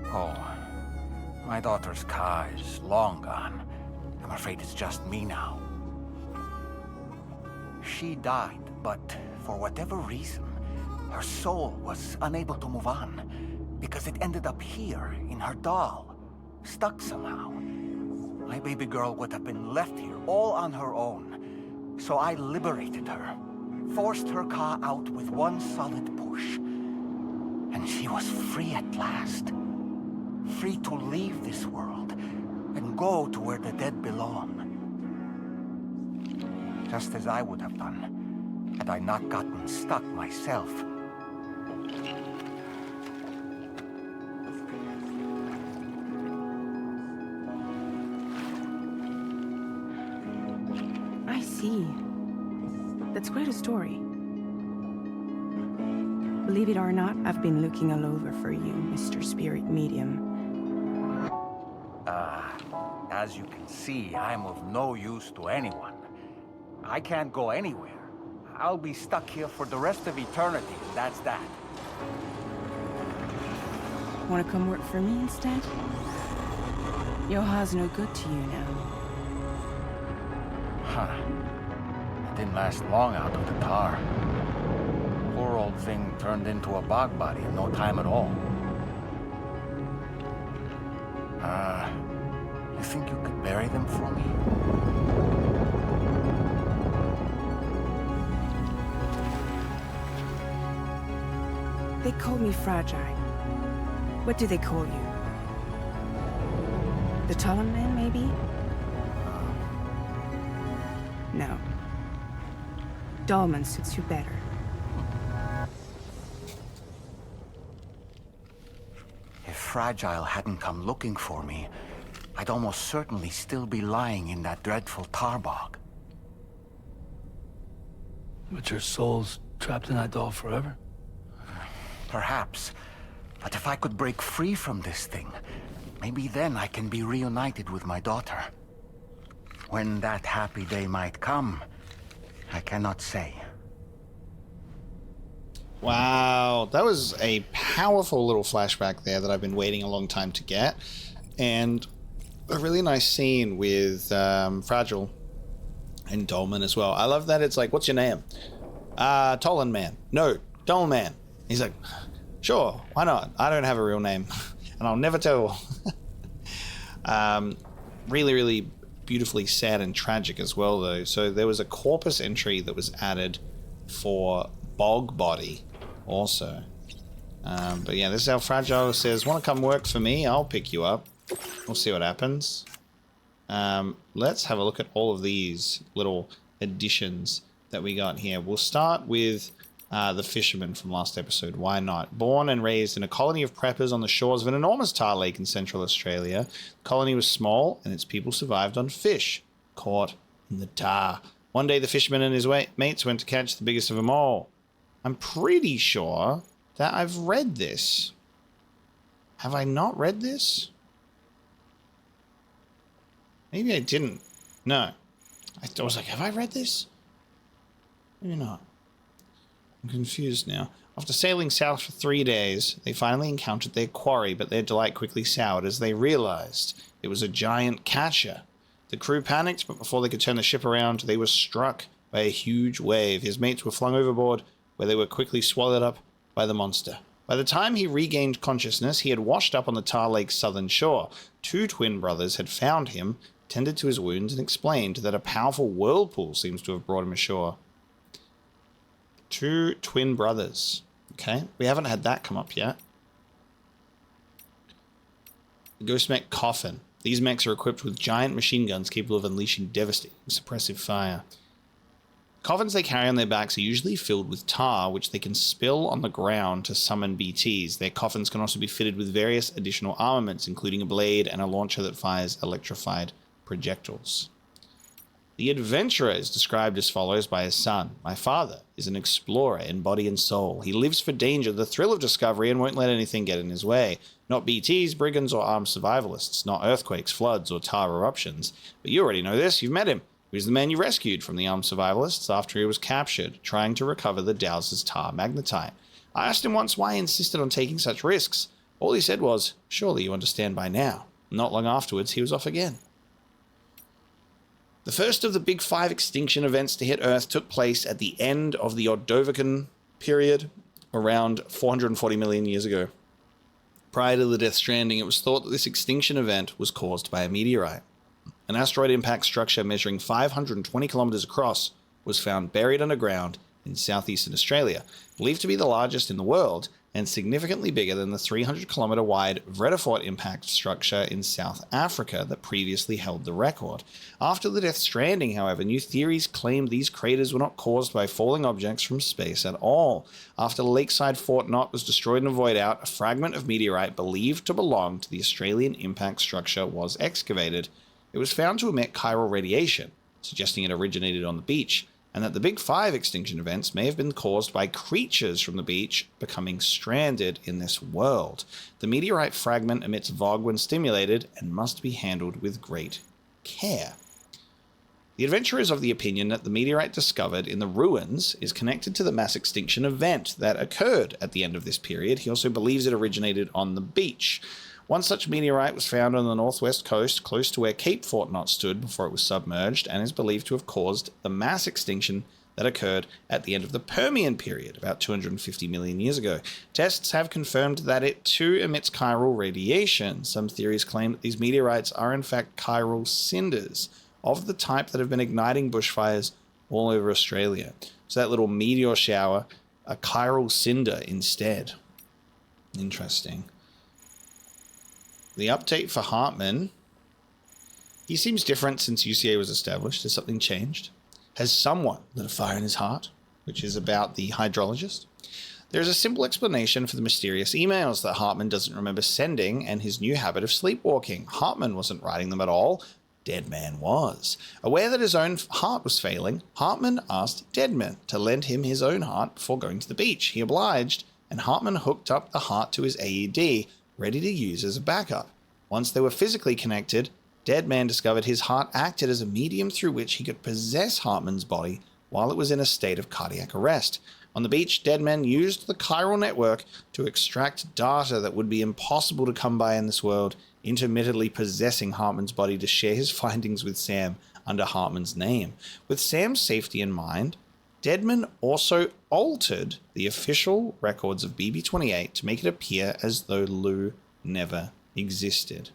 Oh, my daughter's car is long gone. I'm afraid it's just me now. She died, but for whatever reason, her soul was unable to move on because it ended up here in her doll, stuck somehow. My baby girl would have been left here all on her own. So I liberated her, forced her car out with one solid push. And she was free at last. Free to leave this world and go to where the dead belong. Just as I would have done, had I not gotten stuck myself. I see. That's quite a story. Believe it or not, I've been looking all over for you, Mr. Spirit Medium. As you can see, I'm of no use to anyone. I can't go anywhere. I'll be stuck here for the rest of eternity, and that's that. Want to come work for me instead? Yoha's no good to you now. Huh. It didn't last long out of the tar. Poor old thing turned into a bog body in no time at all. You think you could bury them for me? They call me fragile. What do they call you? The Talon Man, maybe? No. Dolman suits you better. If Fragile hadn't come looking for me, I'd almost certainly still be lying in that dreadful tar bog. But your soul's trapped in that doll forever? Perhaps. But if I could break free from this thing, maybe then I can be reunited with my daughter. When that happy day might come, I cannot say. Wow, that was a powerful little flashback there that I've been waiting a long time to get. And a really nice scene with Fragile and Dolman as well. I love that it's like, what's your name? Tolan Man. No, Dolman Man. He's like, sure, why not? I don't have a real name. And I'll never tell. Really, really beautifully sad and tragic as well, though. So there was a corpus entry that was added for Bog Body also. But yeah, this is how Fragile says, want to come work for me? I'll pick you up. We'll see what happens. Let's have a look at all of these little additions that we got here. We'll start with the fisherman from last episode. Why not? Born and raised in a colony of preppers on the shores of an enormous tar lake in Central Australia, the colony was small and its people survived on fish caught in the tar. One day the fisherman and his mates went to catch the biggest of them all. I'm pretty sure that I've read this. Have I not read this? Maybe I didn't. No. I was like, have I read this? Maybe not. I'm confused now. After sailing south for 3 days, they finally encountered their quarry, but their delight quickly soured as they realized it was a giant catcher. The crew panicked, but before they could turn the ship around, they were struck by a huge wave. His mates were flung overboard, where they were quickly swallowed up by the monster. By the time he regained consciousness, he had washed up on the Tar Lake's southern shore. 2 twin brothers had found him, tended to his wounds, and explained that a powerful whirlpool seems to have brought him ashore. 2 twin brothers. Okay, we haven't had that come up yet. The Ghost Mech Coffin. These mechs are equipped with giant machine guns capable of unleashing devastating suppressive fire. Coffins they carry on their backs are usually filled with tar, which they can spill on the ground to summon BTs. Their coffins can also be fitted with various additional armaments, including a blade and a launcher that fires electrified projectiles. The adventurer is described as follows by his son. My father is an explorer in body and soul. He lives for danger, the thrill of discovery, and won't let anything get in his way. Not BTs, brigands, or armed survivalists. Not earthquakes, floods, or tar eruptions. But you already know this. You've met him. He was the man you rescued from the armed survivalists after he was captured, trying to recover the Dowser's tar magnetite. I asked him once why he insisted on taking such risks. All he said was, "Surely you understand by now." Not long afterwards, he was off again. The first of the big 5 extinction events to hit Earth took place at the end of the Ordovician period, around 440 million years ago. Prior to the Death Stranding, it was thought that this extinction event was caused by a meteorite. An asteroid impact structure measuring 520 kilometers across was found buried underground in southeastern Australia, believed to be the largest in the world and significantly bigger than the 300-kilometer wide Vredefort impact structure in South Africa that previously held the record. After the Death Stranding, however, new theories claimed these craters were not caused by falling objects from space at all. After Lakeside Fort Knott was destroyed in a void out, a fragment of meteorite believed to belong to the Australian impact structure was excavated. It was found to emit chiral radiation, suggesting it originated on the beach, and that the Big 5 extinction events may have been caused by creatures from the beach becoming stranded in this world. The meteorite fragment emits VOG when stimulated and must be handled with great care. The adventurer is of the opinion that the meteorite discovered in the ruins is connected to the mass extinction event that occurred at the end of this period. He also believes it originated on the beach. One such meteorite was found on the northwest coast, close to where Cape Fort Knott stood before it was submerged, and is believed to have caused the mass extinction that occurred at the end of the Permian period, about 250 million years ago. Tests have confirmed that it too emits chiral radiation. Some theories claim that these meteorites are in fact chiral cinders, of the type that have been igniting bushfires all over Australia. So that little meteor shower, a chiral cinder instead. Interesting. The update for Hartman. He seems different since UCA was established. Has something changed? Has someone lit a fire in his heart? Which is about the hydrologist. There is a simple explanation for the mysterious emails that Hartman doesn't remember sending and his new habit of sleepwalking. Hartman wasn't writing them at all. Deadman was. Aware that his own heart was failing, Hartman asked Deadman to lend him his own heart before going to the beach. He obliged, and Hartman hooked up the heart to his AED, ready to use as a backup. Once they were physically connected, Deadman discovered his heart acted as a medium through which he could possess Hartman's body while it was in a state of cardiac arrest. On the beach, Deadman used the chiral network to extract data that would be impossible to come by in this world, intermittently possessing Hartman's body to share his findings with Sam under Hartman's name. With Sam's safety in mind, Deadman also altered the official records of BB-28 to make it appear as though Lou never existed.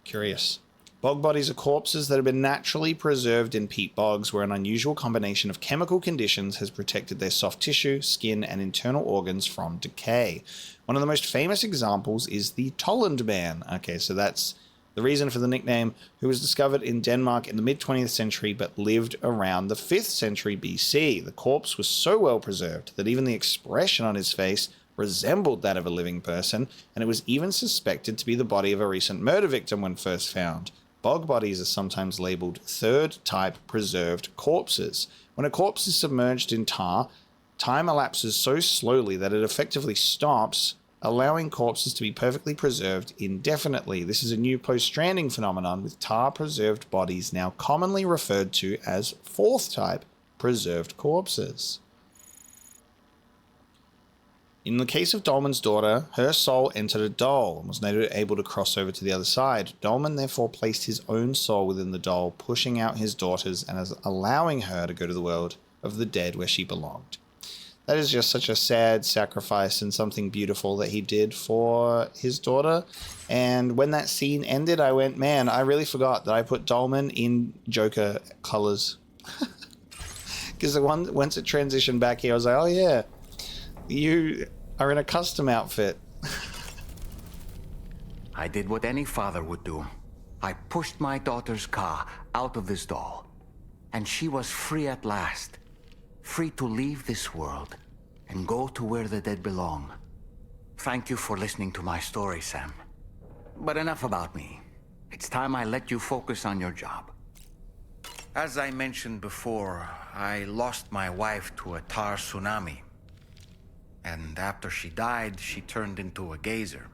Curious. Bog bodies are corpses that have been naturally preserved in peat bogs where an unusual combination of chemical conditions has protected their soft tissue, skin, and internal organs from decay. One of the most famous examples is the Tolland Man. Okay, so that's the reason for the nickname, who was discovered in Denmark in the mid-20th century but lived around the 5th century BC. The corpse was so well preserved that even the expression on his face resembled that of a living person, and it was even suspected to be the body of a recent murder victim when first found. Bog bodies are sometimes labeled third-type preserved corpses. When a corpse is submerged in tar, time elapses so slowly that it effectively stops, allowing corpses to be perfectly preserved indefinitely. This is a new post-stranding phenomenon, with tar-preserved bodies now commonly referred to as fourth-type preserved corpses. In the case of Dolman's daughter, her soul entered a doll and was never able to cross over to the other side. Dolman therefore placed his own soul within the doll, pushing out his daughter's and allowing her to go to the world of the dead where she belonged. That is just such a sad sacrifice and something beautiful that he did for his daughter. And when that scene ended, I went, man, I really forgot that I put Dolman in Joker colors. Because once it transitioned back here, I was like, oh yeah, you are in a custom outfit. I did what any father would do. I pushed my daughter's car out of this doll, and she was free at last. Free to leave this world and go to where the dead belong. Thank you for listening to my story, Sam. But enough about me. It's time I let you focus on your job. As I mentioned before, I lost my wife to a tar tsunami. And after she died, she turned into a geyser.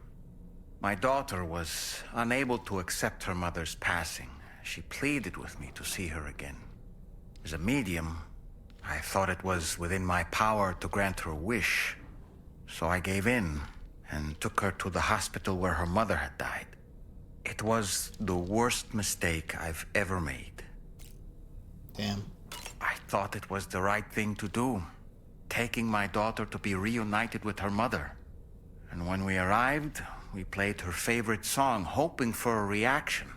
My daughter was unable to accept her mother's passing. She pleaded with me to see her again. As a medium, I thought it was within my power to grant her wish, so I gave in and took her to the hospital where her mother had died. It was the worst mistake I've ever made. Damn. I thought it was the right thing to do, taking my daughter to be reunited with her mother. And when we arrived, we played her favorite song, hoping for a reaction.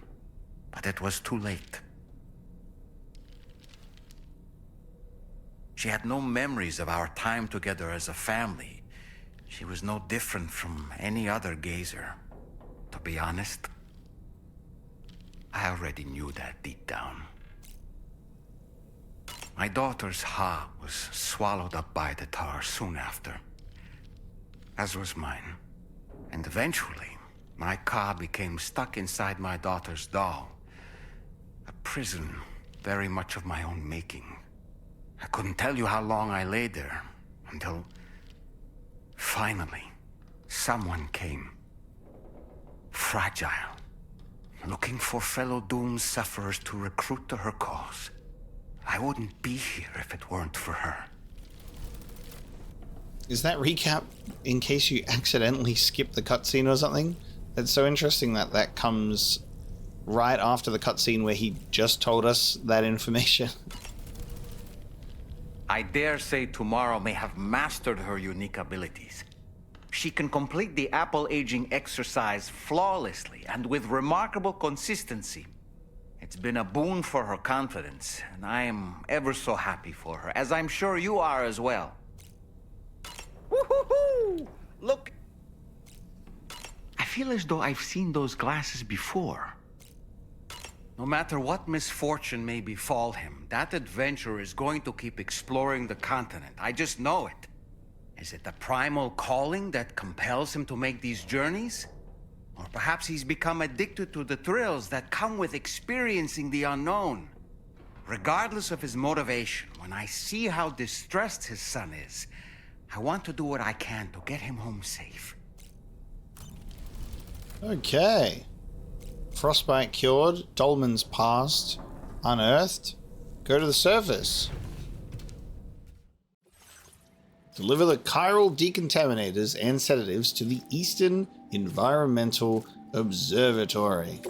But it was too late. She had no memories of our time together as a family. She was no different from any other gazer. To be honest, I already knew that deep down. My daughter's heart was swallowed up by the tar soon after, as was mine. And eventually, my car became stuck inside my daughter's doll. A prison very much of my own making. I couldn't tell you how long I lay there, until finally, someone came. Fragile, looking for fellow doomed sufferers to recruit to her cause. I wouldn't be here if it weren't for her. Is that recap in case you accidentally skip the cutscene or something? It's so interesting that that comes right after the cutscene where he just told us that information. I dare say tomorrow may have mastered her unique abilities. She can complete the apple aging exercise flawlessly and with remarkable consistency. It's been a boon for her confidence, and I am ever so happy for her, as I'm sure you are as well. Woo-hoo-hoo! Look! I feel as though I've seen those glasses before. No matter what misfortune may befall him, that adventurer is going to keep exploring the continent. I just know it. Is it the primal calling that compels him to make these journeys? Or perhaps he's become addicted to the thrills that come with experiencing the unknown. Regardless of his motivation, when I see how distressed his son is, I want to do what I can to get him home safe. Okay. Frostbite cured, Dolmen's past, unearthed. Go to the surface. Deliver the chiral decontaminators and sedatives to the Eastern Environmental Observatory.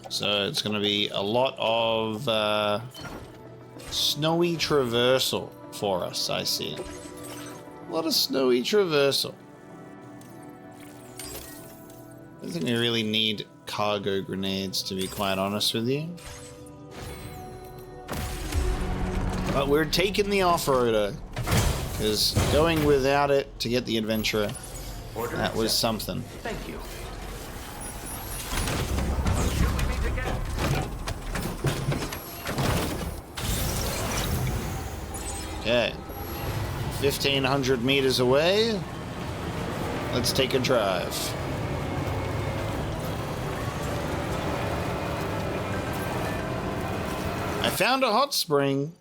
So it's going to be a lot of snowy traversal for us, I see. A lot of snowy traversal. I don't think we really need cargo grenades, to be quite honest with you. But we're taking the off-roader, because going without it to get the adventurer, that was something. Thank you. Okay. 1,500 meters away. Let's take a drive. I found a hot spring.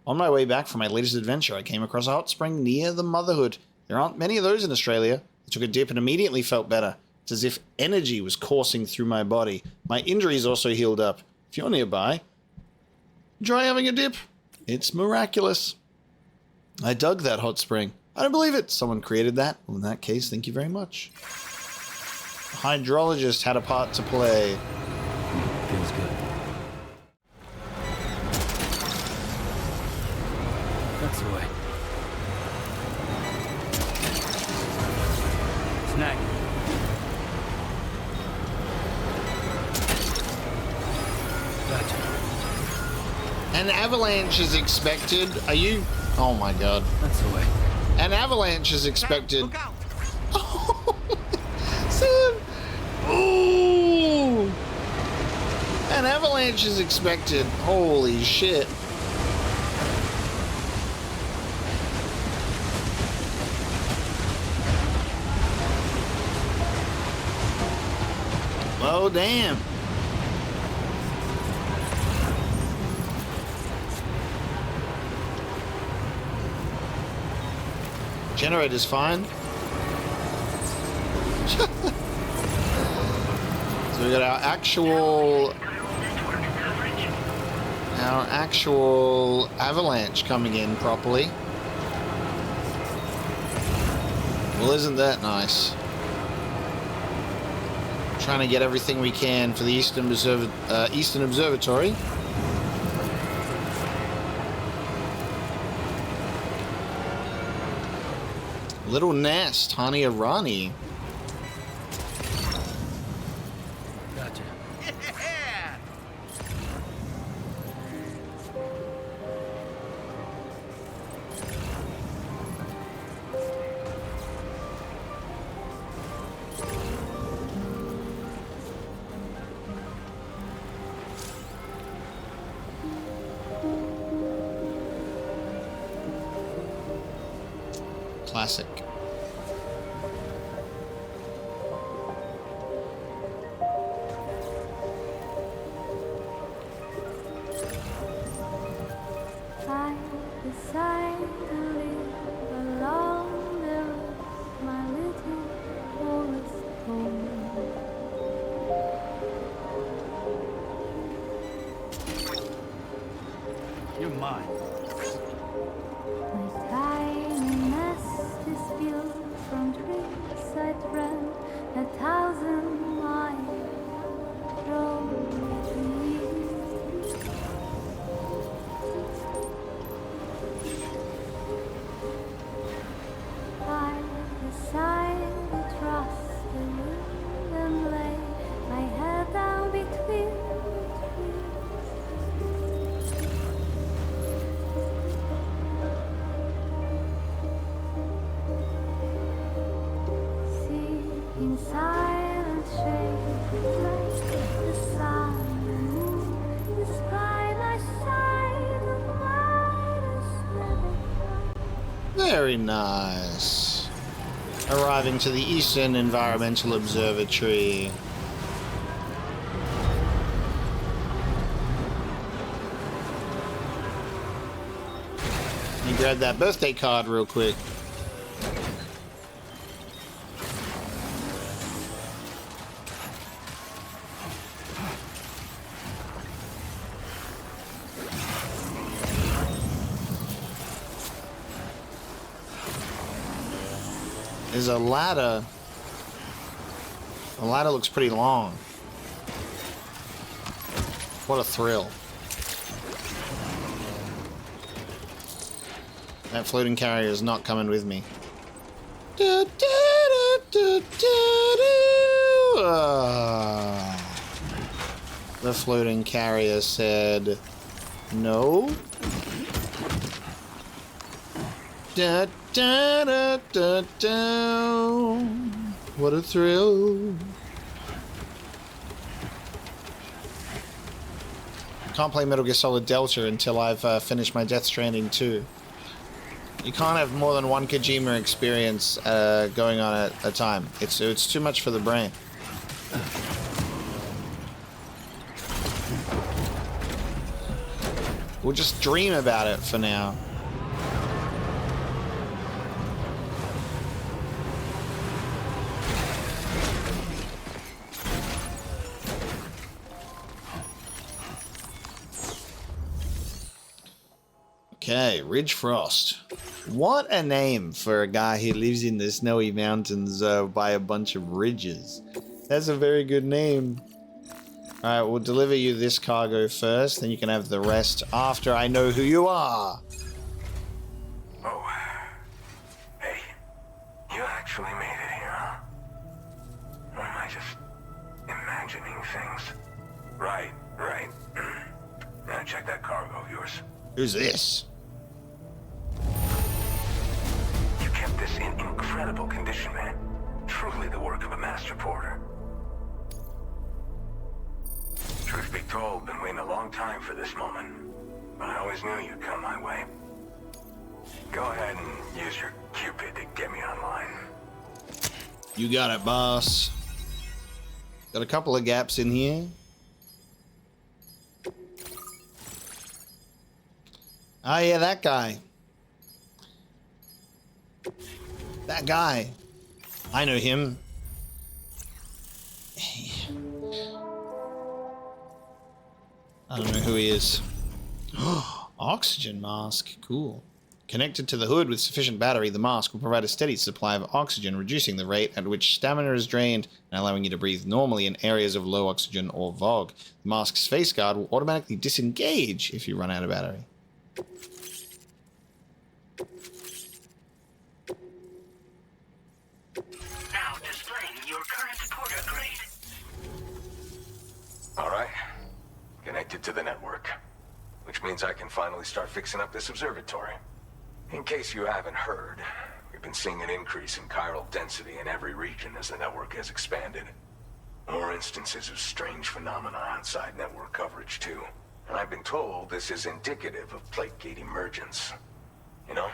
On my way back from my latest adventure, I came across a hot spring near the Motherhood. There aren't many of those in Australia. I took a dip and immediately felt better. It's as if energy was coursing through my body. My injuries also healed up. If you're nearby, try having a dip. It's miraculous. I dug that hot spring. I don't believe it. Someone created that. Well, in that case, thank you very much. The hydrologist had a part to play. Feels good. That's the way. Snag. Gotcha. An avalanche is expected. Are you... Oh my god. That's the way. An avalanche is expected. Look out! Sam! Ooh! An avalanche is expected. Holy shit. Oh, damn. Generator's fine. So we got our actual avalanche coming in properly. Well, isn't that nice? Trying to get everything we can for the Eastern Observatory. Little nest, honey of Rani. Gotcha. Classic. I decide to live alone there with my little forest home. You're mine. My tiny nest is built from trees I ran 1,000 miles from the east. I decide to trust the wind and lay my head down between the trees. See in silent shade like the sun and moon is by my side and light is never. Very nice. Arriving to the Eastern Environmental Observatory. Let me grab that birthday card real quick. There's a ladder. The ladder looks pretty long. What a thrill. That floating carrier is not coming with me. The floating carrier said no. Da, da, da, da, da. What a thrill. Can't play Metal Gear Solid Delta until I've finished my Death Stranding 2. You can't have more than one Kojima experience going on at a time. It's too much for the brain. We'll just dream about it for now. Okay, Ridge Frost. What a name for a guy who lives in the snowy mountains by a bunch of ridges. That's a very good name. Alright, we'll deliver you this cargo first, then you can have the rest after I know who you are. Oh. Hey. You actually made it here, huh? Or am I just imagining things? Right. Now check that cargo of yours. Who's this? You kept this in incredible condition, man. Truly the work of a master porter. Truth be told, been waiting a long time for this moment. But I always knew you'd come my way. Go ahead and use your Cupid to get me online. You got it, boss. Got a couple of gaps in here. Oh yeah, that guy. That guy. I know him. I don't know who he is. Oxygen mask. Cool. Connected to the hood with sufficient battery, the mask will provide a steady supply of oxygen, reducing the rate at which stamina is drained and allowing you to breathe normally in areas of low oxygen or VOG. The mask's face guard will automatically disengage if you run out of battery. Now displaying your current porter grade. Alright. Connected to the network. Which means I can finally start fixing up this observatory. In case you haven't heard, we've been seeing an increase in chiral density in every region as the network has expanded. More instances of strange phenomena outside network coverage too. And I've been told this is indicative of plate gate emergence. You know,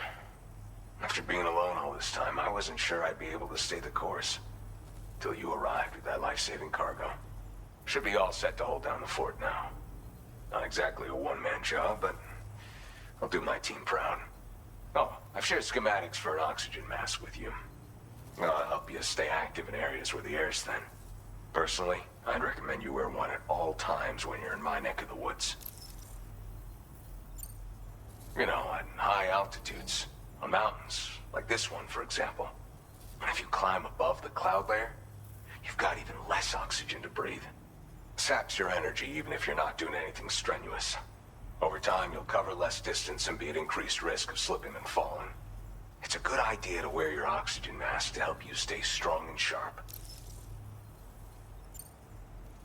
after being alone all this time, I wasn't sure I'd be able to stay the course. Till you arrived with that life-saving cargo. Should be all set to hold down the fort now. Not exactly a one-man job, but I'll do my team proud. Oh, I've shared schematics for an oxygen mask with you. I'll help you stay active in areas where the air's thin. Personally, I'd recommend you wear one at all times when you're in my neck of the woods. You know, at high altitudes, on mountains, like this one, for example. And if you climb above the cloud layer, you've got even less oxygen to breathe. Saps your energy even if you're not doing anything strenuous. Over time, you'll cover less distance and be at increased risk of slipping and falling. It's a good idea to wear your oxygen mask to help you stay strong and sharp.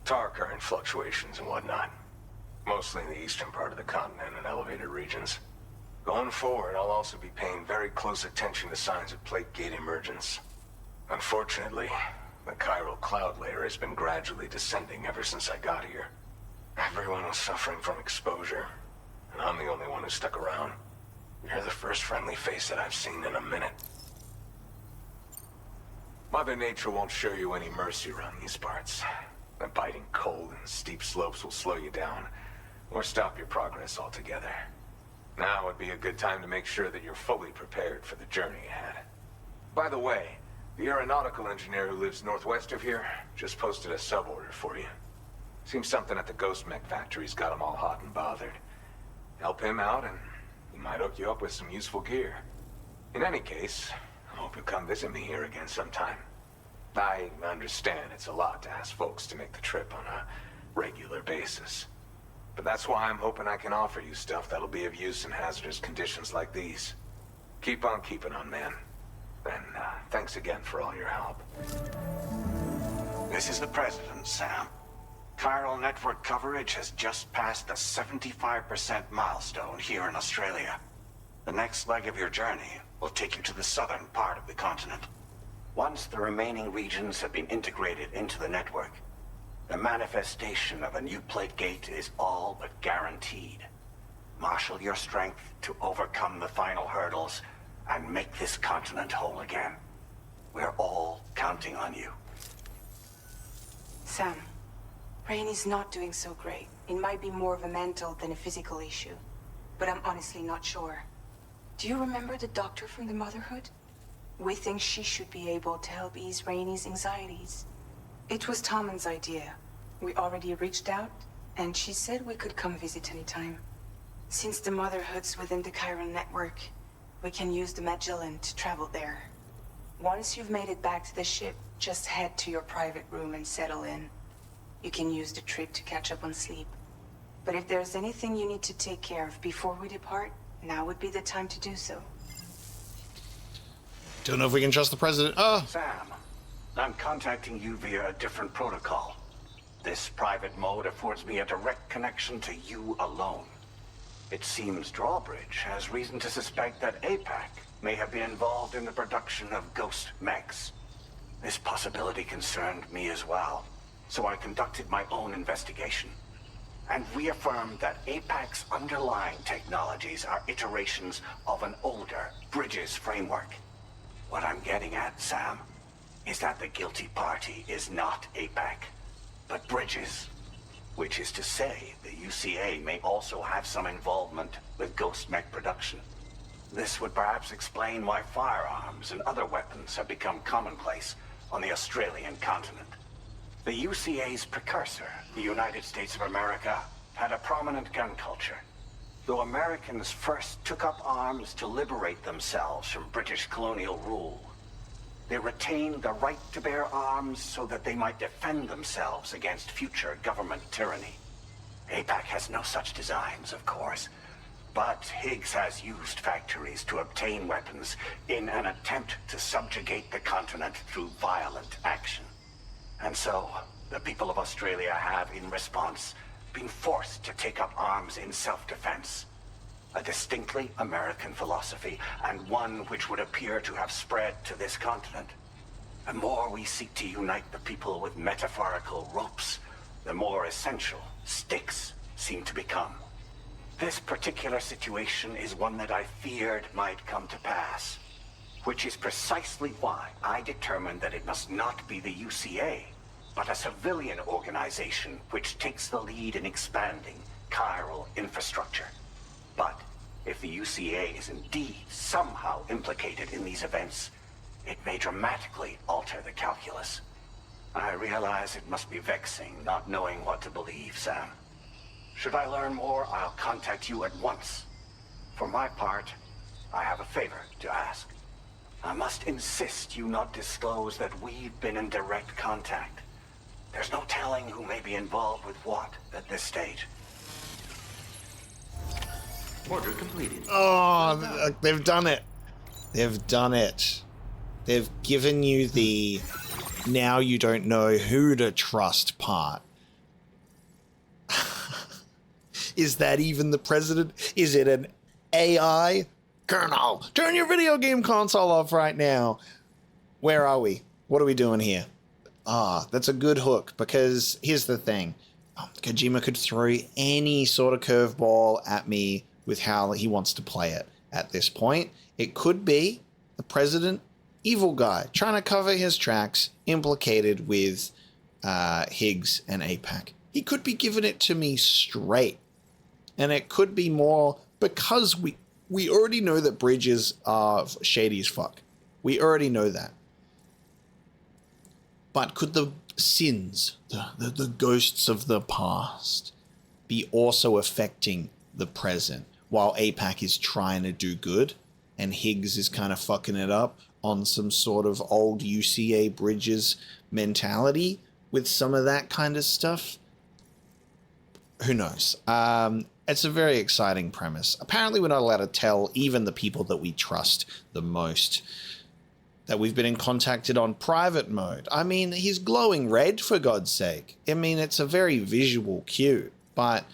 Tar current fluctuations and whatnot. Mostly in the eastern part of the continent and elevated regions. Going forward, I'll also be paying very close attention to signs of plate gate emergence. Unfortunately, the chiral cloud layer has been gradually descending ever since I got here. Everyone was suffering from exposure, and I'm the only one who stuck around. You're the first friendly face that I've seen in a minute. Mother Nature won't show you any mercy around these parts. The biting cold and steep slopes will slow you down, or stop your progress altogether. Now would be a good time to make sure that you're fully prepared for the journey ahead. By the way, the aeronautical engineer who lives northwest of here just posted a sub-order for you. Seems something at the Ghost Mech factory's got him all hot and bothered. Help him out and he might hook you up with some useful gear. In any case, I hope you'll come visit me here again sometime. I understand it's a lot to ask folks to make the trip on a regular basis. But that's why I'm hoping I can offer you stuff that'll be of use in hazardous conditions like these. Keep on keeping on, man. And thanks again for all your help. This is the President, Sam. Chiral network coverage has just passed the 75% milestone here in Australia. The next leg of your journey will take you to the southern part of the continent. Once the remaining regions have been integrated into the network, the manifestation of a new plate gate is all but guaranteed. Marshal your strength to overcome the final hurdles and make this continent whole again. We're all counting on you. Sam, Rainey's not doing so great. It might be more of a mental than a physical issue, but I'm honestly not sure. Do you remember the doctor from the Motherhood? We think she should be able to help ease Rainey's anxieties. It was Tommen's idea. We already reached out, and she said we could come visit anytime. Since the Motherhood's within the Chiron network, we can use the Magellan to travel there. Once you've made it back to the ship, just head to your private room and settle in. You can use the trip to catch up on sleep. But if there's anything you need to take care of before we depart, now would be the time to do so. Don't know if we can trust the President. Sam, I'm contacting you via a different protocol. This private mode affords me a direct connection to you alone. It seems Drawbridge has reason to suspect that APAC may have been involved in the production of ghost mechs. This possibility concerned me as well, so I conducted my own investigation and reaffirmed that APAC's underlying technologies are iterations of an older Bridges framework. What I'm getting at, Sam, is that the guilty party is not APAC, but Bridges. Which is to say, the UCA may also have some involvement with ghost mech production. This would perhaps explain why firearms and other weapons have become commonplace on the Australian continent. The UCA's precursor, the United States of America, had a prominent gun culture. Though Americans first took up arms to liberate themselves from British colonial rule, they retained the right to bear arms so that they might defend themselves against future government tyranny. APAC has no such designs, of course, but Higgs has used factories to obtain weapons in an attempt to subjugate the continent through violent action. And so, the people of Australia have, in response, been forced to take up arms in self-defense. A distinctly American philosophy, and one which would appear to have spread to this continent. The more we seek to unite the people with metaphorical ropes, the more essential sticks seem to become. This particular situation is one that I feared might come to pass, which is precisely why I determined that it must not be the UCA, but a civilian organization which takes the lead in expanding chiral infrastructure. But if the UCA is indeed somehow implicated in these events, it may dramatically alter the calculus. I realize it must be vexing not knowing what to believe, Sam. Should I learn more, I'll contact you at once. For my part, I have a favor to ask. I must insist you not disclose that we've been in direct contact. There's no telling who may be involved with what at this stage. Order completed. Oh, they've done it. They've done it. They've given you the now you don't know who to trust part. Is that even the president? Is it an AI? Colonel, turn your video game console off right now. Where are we? What are we doing here? Ah, that's a good hook, because here's the thing. Kojima could throw any sort of curveball at me with how he wants to play it at this point. It could be the president, evil guy, trying to cover his tracks, implicated with Higgs and APAC. He could be giving it to me straight. And it could be more because we already know that bridges are shady as fuck. We already know that. But could the sins, the ghosts of the past, be also affecting the present while APAC is trying to do good and Higgs is kind of fucking it up on some sort of old UCA bridges mentality with some of that kind of stuff? Who knows? It's a very exciting premise. Apparently we're not allowed to tell even the people that we trust the most that we've been in contacted on private mode. I mean, he's glowing red, for God's sake. I mean, it's a very visual cue, but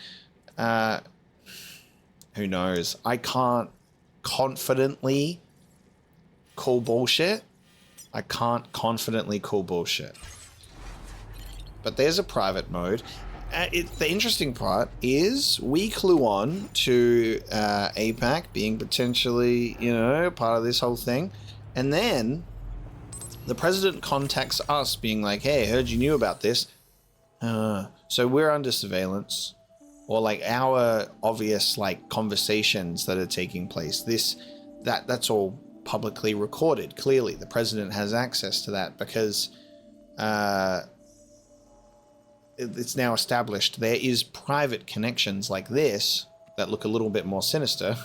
who knows? I can't confidently call bullshit. I can't confidently call bullshit. But there's a private mode. The interesting part is we clue on to APAC being potentially, part of this whole thing. And then the president contacts us being like, hey, I heard you knew about this. So we're under surveillance. Or like our obvious like conversations that are taking place. That's all publicly recorded. Clearly, the president has access to that because it's now established there is private connections like this that look a little bit more sinister.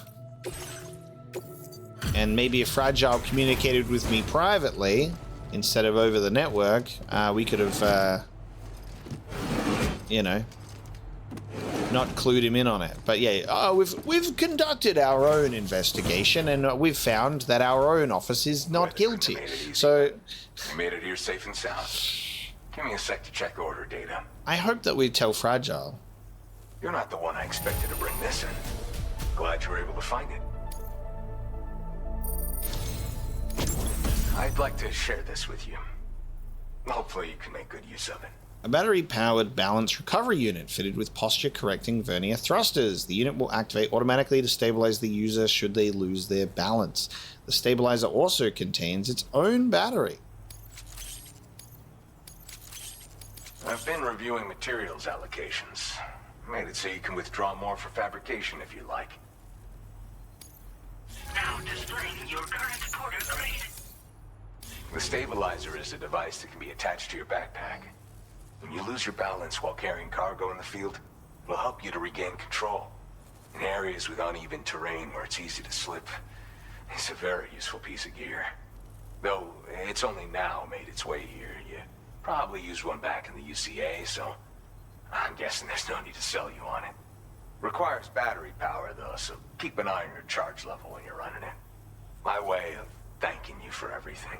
And maybe if Fragile communicated with me privately instead of over the network, we could have, not clued him in on it. But yeah, we've conducted our own investigation and we've found that our own office is not guilty. So you made it here safe and sound. Give me a sec to check order data. I hope that we tell Fragile. You're not the one I expected to bring this in. Glad you were able to find it. I'd like to share this with you. Hopefully you can make good use of it. A battery-powered balance recovery unit fitted with posture-correcting vernier thrusters. The unit will activate automatically to stabilize the user should they lose their balance. The stabilizer also contains its own battery. I've been reviewing materials allocations. Made it so you can withdraw more for fabrication if you like. Now displaying your current porter grade. The stabilizer is a device that can be attached to your backpack. When you lose your balance while carrying cargo in the field, It'll help you to regain control. In areas with uneven terrain where it's easy to slip, it's a very useful piece of gear. Though it's only now made its way here. You probably used one back in the UCA, so I'm guessing there's no need to sell you on it. Requires battery power, though, so keep an eye on your charge level when you're running it. My way of thanking you for everything.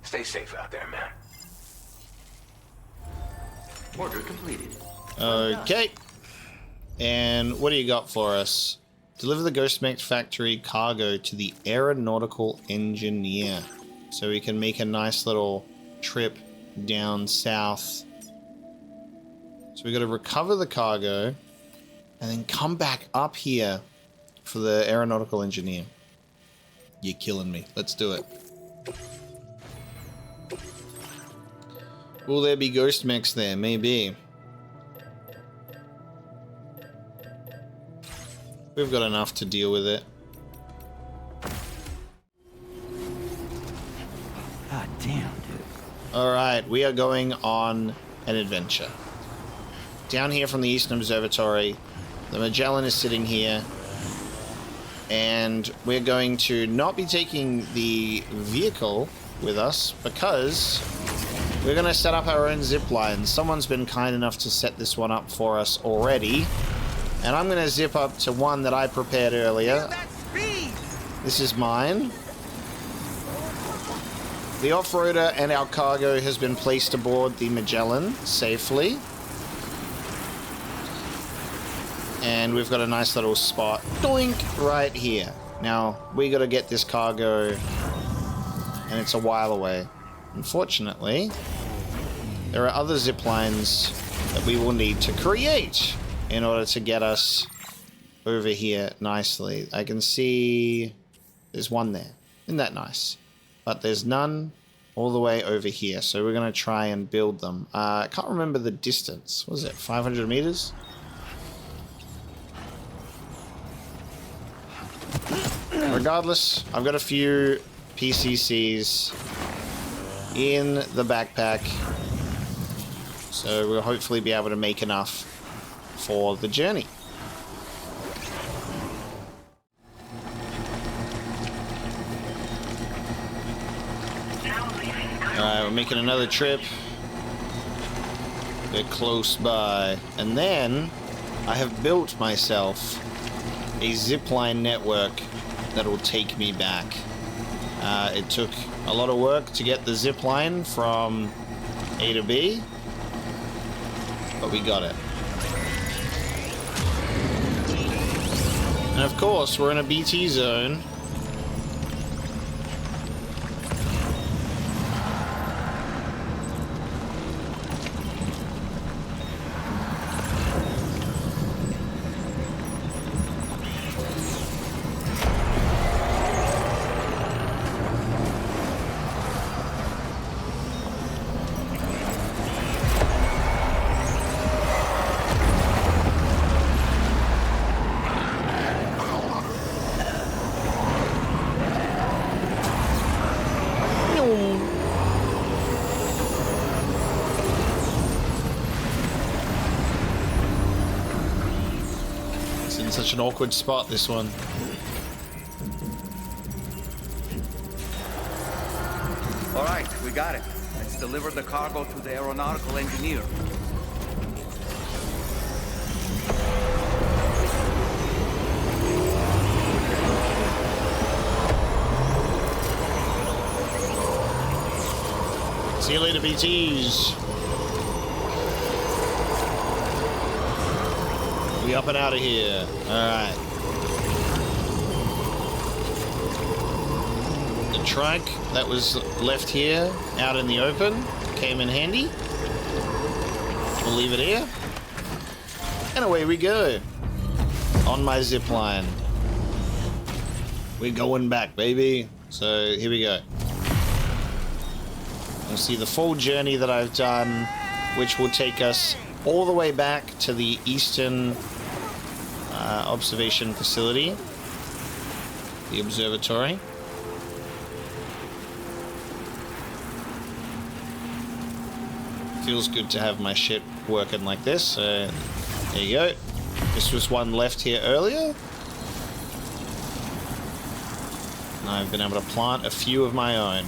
Stay safe out there, man. Order completed. Okay. And what do you got for us? Deliver the Ghostmech factory cargo to the aeronautical engineer. So we can make a nice little trip down south. So we got to recover the cargo and then come back up here for the aeronautical engineer. You're killing me. Let's do it. Will there be ghost mechs there? Maybe. We've got enough to deal with it. God damn, dude. Alright, we are going on an adventure. Down here from the Eastern Observatory, the Magellan is sitting here. And we're going to not be taking the vehicle with us because we're going to set up our own zip line. Someone's been kind enough to set this one up for us already. And I'm going to zip up to one that I prepared earlier. This is mine. The off-roader and our cargo has been placed aboard the Magellan safely. And we've got a nice little spot, doink, right here. Now, we got to get this cargo, and it's a while away. Unfortunately, there are other zip lines that we will need to create in order to get us over here nicely. I can see there's one there. Isn't that nice? But there's none all the way over here, so we're going to try and build them. I can't remember the distance. What was it, 500 meters? Regardless, I've got a few PCCs in the backpack, so we'll hopefully be able to make enough for the journey. Alright, we're making another trip. We're close by. And then I have built myself a zipline network that will take me back. It took a lot of work to get the zipline from A to B, but we got it. And of course, we're in a BT zone. Such an awkward spot, this one. All right, we got it. Let's deliver the cargo to the aeronautical engineer. See you later, BTs. We up and out of here. Alright. The trunk that was left here out in the open came in handy. We'll leave it here. And away we go. On my zip line. We're going back, baby. So here we go. You'll see the full journey that I've done, which will take us all the way back to the Eastern observation facility, the observatory. Feels good to have my shit working like this, so there you go. This was one left here earlier. And I've been able to plant a few of my own.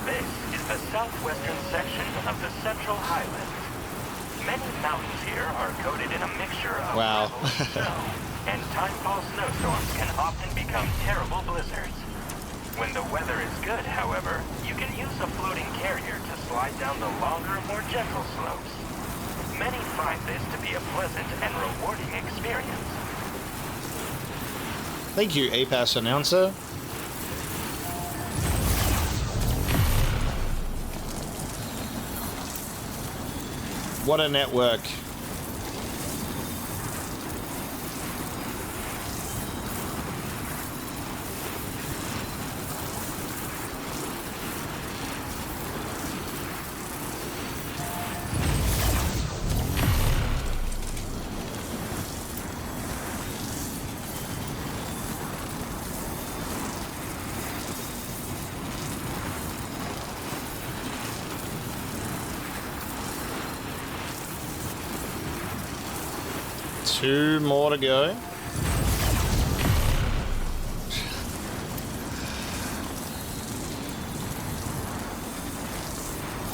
This is the southwestern section of the Central Highlands. Many mountains here are coated in a mixture of wow. snow, and timefall snowstorms can often become terrible blizzards. When the weather is good, however, you can use a floating carrier to slide down the longer, more gentle slopes. Many find this to be a pleasant and rewarding experience. Thank you, APAS announcer. What a network. Two more to go.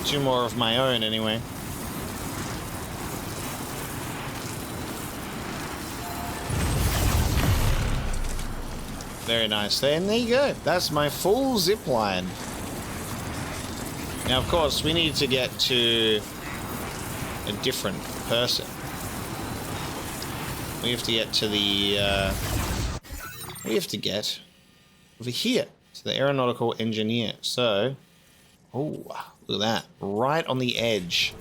Two more of my own, anyway. Very nice. And there you go. That's my full zip line. Now, of course, we need to get to a different person. We have to get to the, we have to get over here to the aeronautical engineer. So, oh, look at that. Right on the edge.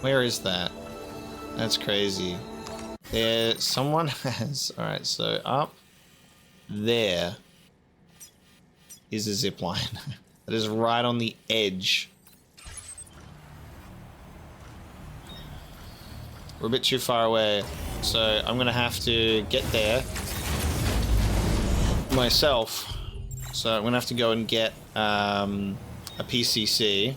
Where is that? That's crazy. There, someone has, all right, so up there is a zip line. That is right on the edge. We're a bit too far away. So I'm gonna have to get there myself. So I'm gonna have to go and get a PCC.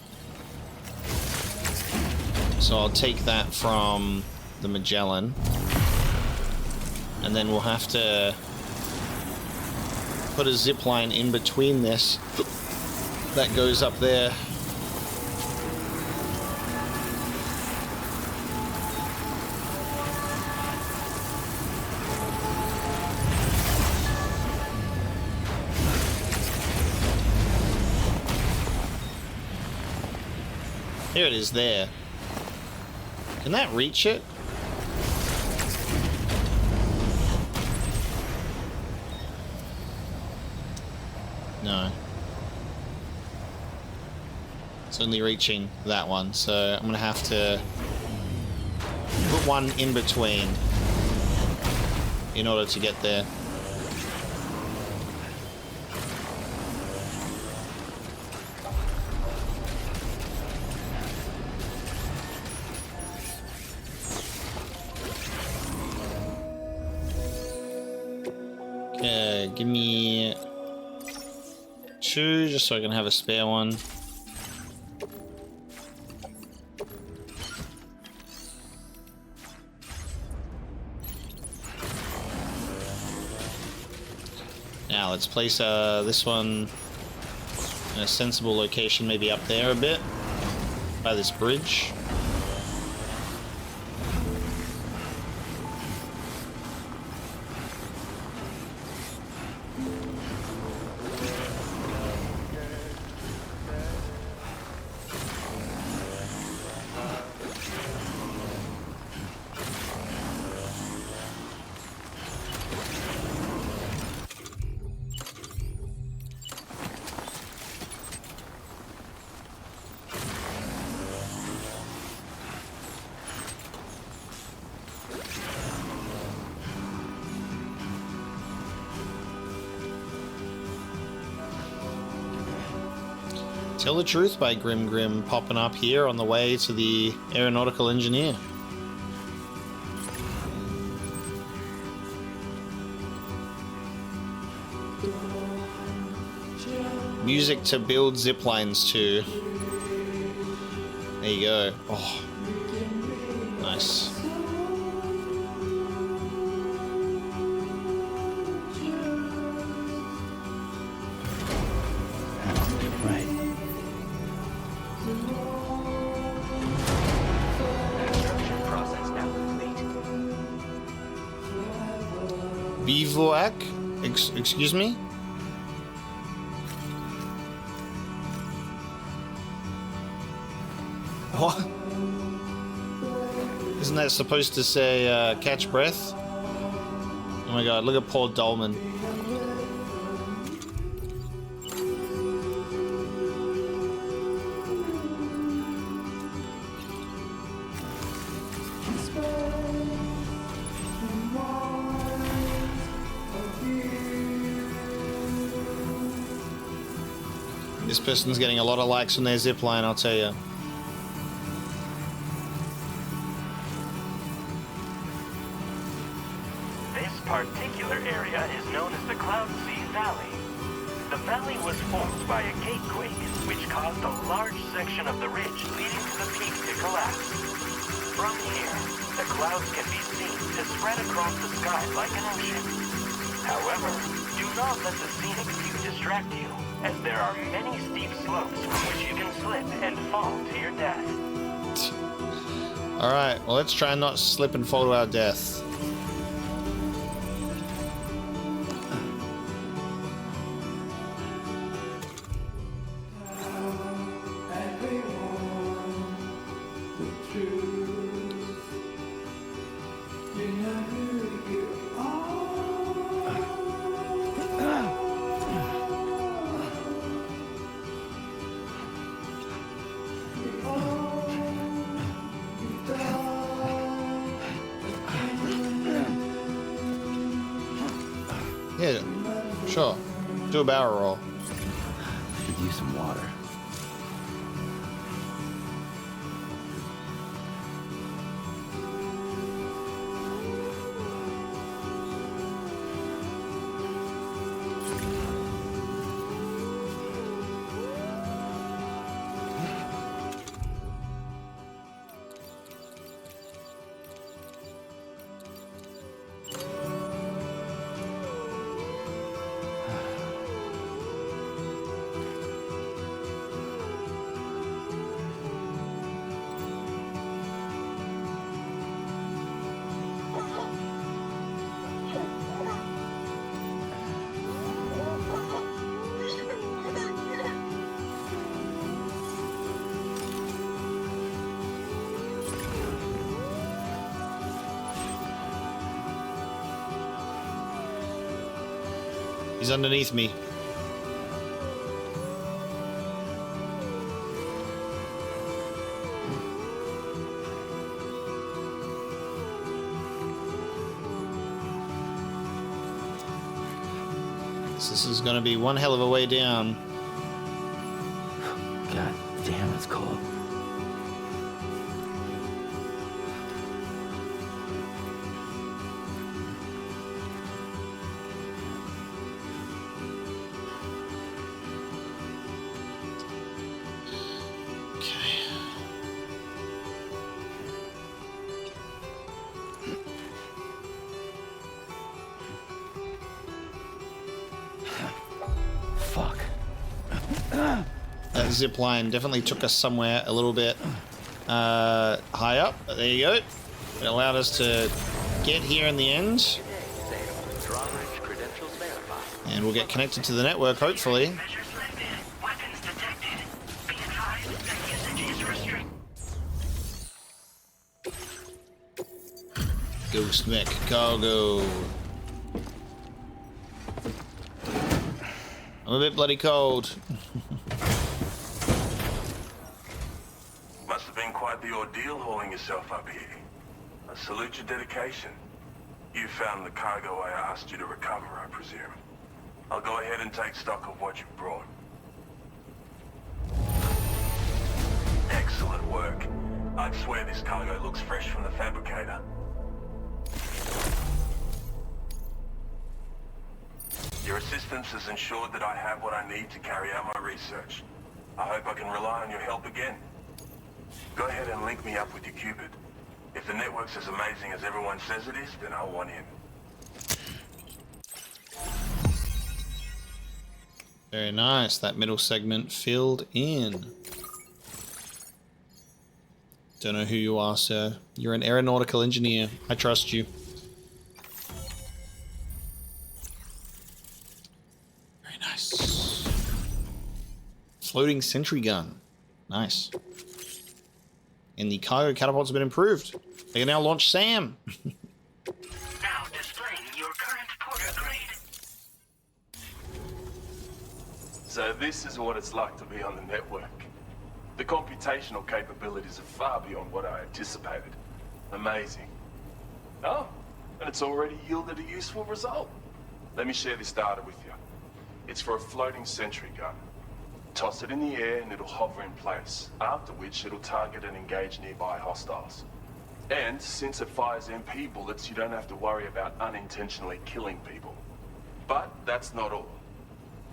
So I'll take that from the Magellan, and then we'll have to put a zip line in between this that goes up there. Here it is there. Can that reach it? No. It's only reaching that one, so I'm gonna have to put one in between in order to get there. Give me two, just so I can have a spare one. Now let's place this one in a sensible location, maybe up there a bit, by this bridge. Tell the Truth by Grim Grim popping up here on the way to the aeronautical engineer. Music to build ziplines to. There you go. Oh, Nice. Right. Construction process now complete. Bivouac? Excuse me? What? Isn't that supposed to say catch breath? Oh my god, look at poor Dolman. This person's getting a lot of likes on their zipline, I'll tell you. This particular area is known as the Cloud Sea Valley. The valley was formed by a gatequake, which caused a large section of the ridge leading to the peak to collapse. From here, the clouds can be seen to spread across the sky like an ocean. However, do not let the scenic view distract you, as there are many steep slopes from which you can slip and fall to your death. Alright, well let's try and not slip and fall to our death. Yeah, sure. Do a barrel roll. Could use some water. He's underneath me. This is gonna be one hell of a way down. God damn, it's cold. Fuck. That zip line definitely took us somewhere a little bit high up. There you go. It allowed us to get here in the end. And we'll get connected to the network, hopefully. Ghost mech cargo. I'm a bit bloody cold. Must have been quite the ordeal hauling yourself up here. I salute your dedication. You found the cargo I asked you to recover, I presume. I'll go ahead and take stock of what you've brought. Excellent work. I'd swear this cargo looks fresh from the fabricator. Your assistance has ensured that I have what I need to carry out my research. I hope I can rely on your help again. Go ahead and link me up with your Cupid. If If the network's as amazing as everyone says it is, then I want in. Very nice. That middle segment filled in. Don't know who you are, sir. You're an aeronautical engineer. I trust you. Very nice. Floating sentry gun. Nice. And the cargo catapult's been improved. They can now launch Sam. Now displaying your current porter grade. So this is what it's like to be on the network. The computational capabilities are far beyond what I anticipated. Amazing. Oh, and it's already yielded a useful result. Let me share this data with you. It's for a floating sentry gun. Toss it in the air and it'll hover in place, after which it'll target and engage nearby hostiles. And since it fires MP bullets, you don't have to worry about unintentionally killing people. But that's not all.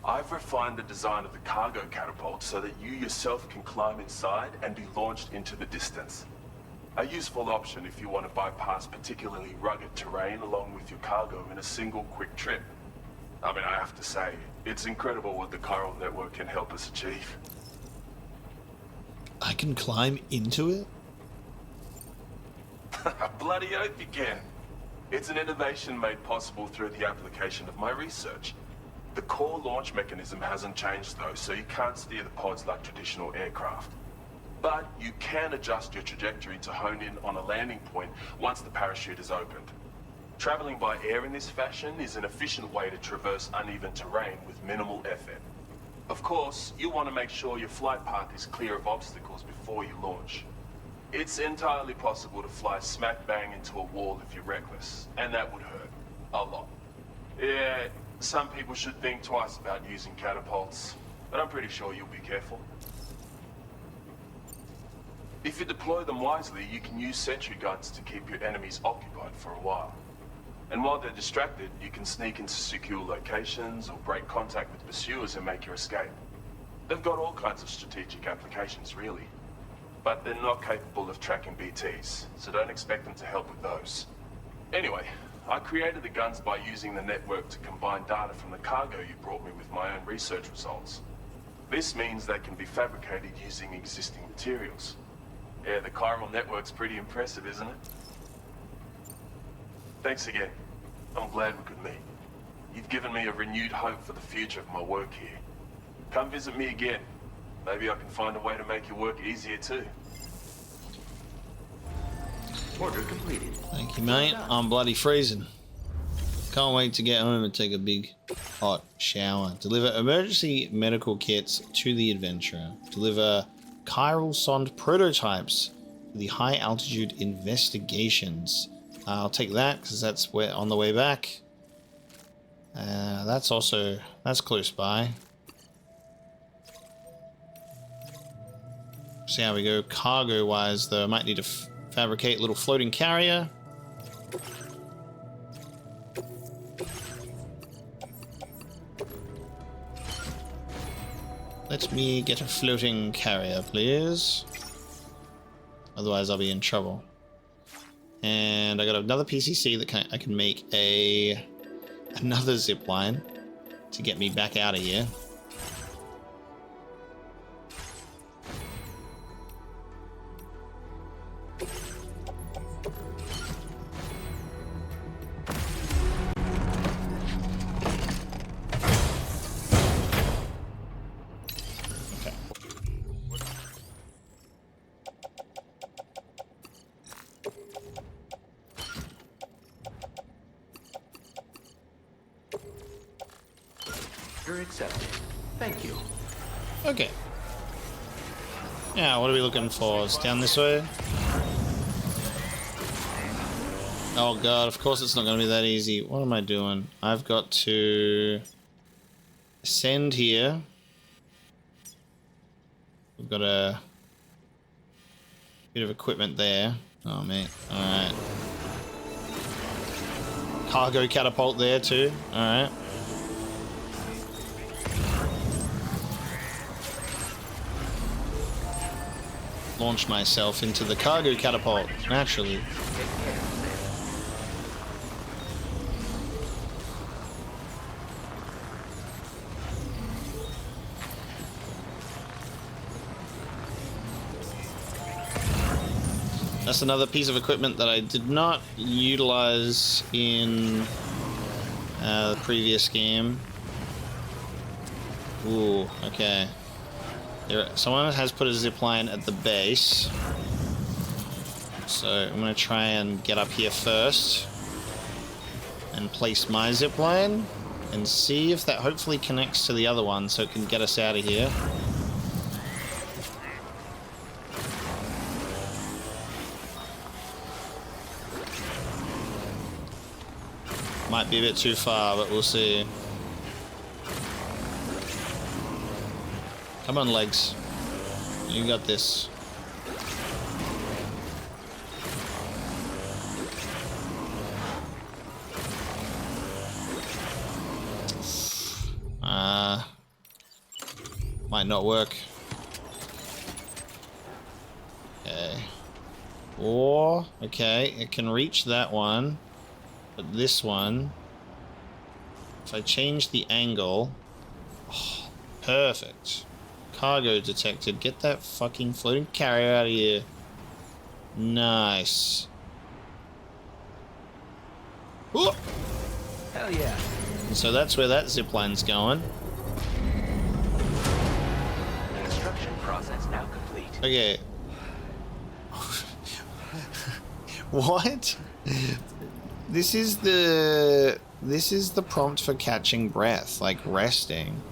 I've refined the design of the cargo catapult so that you yourself can climb inside and be launched into the distance. A useful option if you want to bypass particularly rugged terrain along with your cargo in a single quick trip. I mean, I have to say, it's incredible what the chiral network can help us achieve. I can climb into it? Bloody oath you can. It's an innovation made possible through the application of my research. The core launch mechanism hasn't changed though, so you can't steer the pods like traditional aircraft. But you can adjust your trajectory to hone in on a landing point once the parachute is opened. Traveling by air in this fashion is an efficient way to traverse uneven terrain with minimal effort. Of course, you want to make sure your flight path is clear of obstacles before you launch. It's entirely possible to fly smack bang into a wall if you're reckless, and that would hurt. A lot. Yeah, some people should think twice about using catapults, but I'm pretty sure you'll be careful. If you deploy them wisely, you can use sentry guns to keep your enemies occupied for a while. And while they're distracted, you can sneak into secure locations or break contact with pursuers and make your escape. They've got all kinds of strategic applications, really. But they're not capable of tracking BTs, so don't expect them to help with those. Anyway, I created the guns by using the network to combine data from the cargo you brought me with my own research results. This means they can be fabricated using existing materials. Yeah, the chiral network's pretty impressive, isn't it? Thanks again. I'm glad we could meet. You've given me a renewed hope for the future of my work here. Come visit me again. Maybe I can find a way to make your work easier too. Order completed. Thank you, mate. I'm bloody freezing. Can't wait to get home and take a big hot shower. Deliver emergency medical kits to the adventurer. Deliver chiral sonde prototypes for the high altitude investigations. I'll take that because that's on the way back. That's close by. See how we go cargo wise though. I might need to fabricate a little floating carrier. Let me get a floating carrier, please. Otherwise I'll be in trouble. And I got another PCC that I can make another zip line to get me back out of here. You're accepted. Thank you. Okay. Yeah, what are we looking for? It's down this way? Oh god, of course it's not going to be that easy. What am I doing? I've got to ascend here. We've got a bit of equipment there. Oh mate, alright. Cargo catapult there too, alright. launch myself into the cargo catapult, naturally. That's another piece of equipment that I did not utilize in the previous game. Ooh, okay. Someone has put a zipline at the base. So I'm going to try and get up here first. And place my zipline. And see if that hopefully connects to the other one so it can get us out of here. Might be a bit too far, but we'll see. Come on, legs. You got this. Might not work. Okay. Or, okay, it can reach that one. But this one, if I change the angle, oh, perfect. Cargo detected. Get that fucking floating carrier out of here. Nice. Ooh. Hell yeah. And so that's where that zipline's going. Construction process now complete. Okay. What? This is the prompt for catching breath, like resting.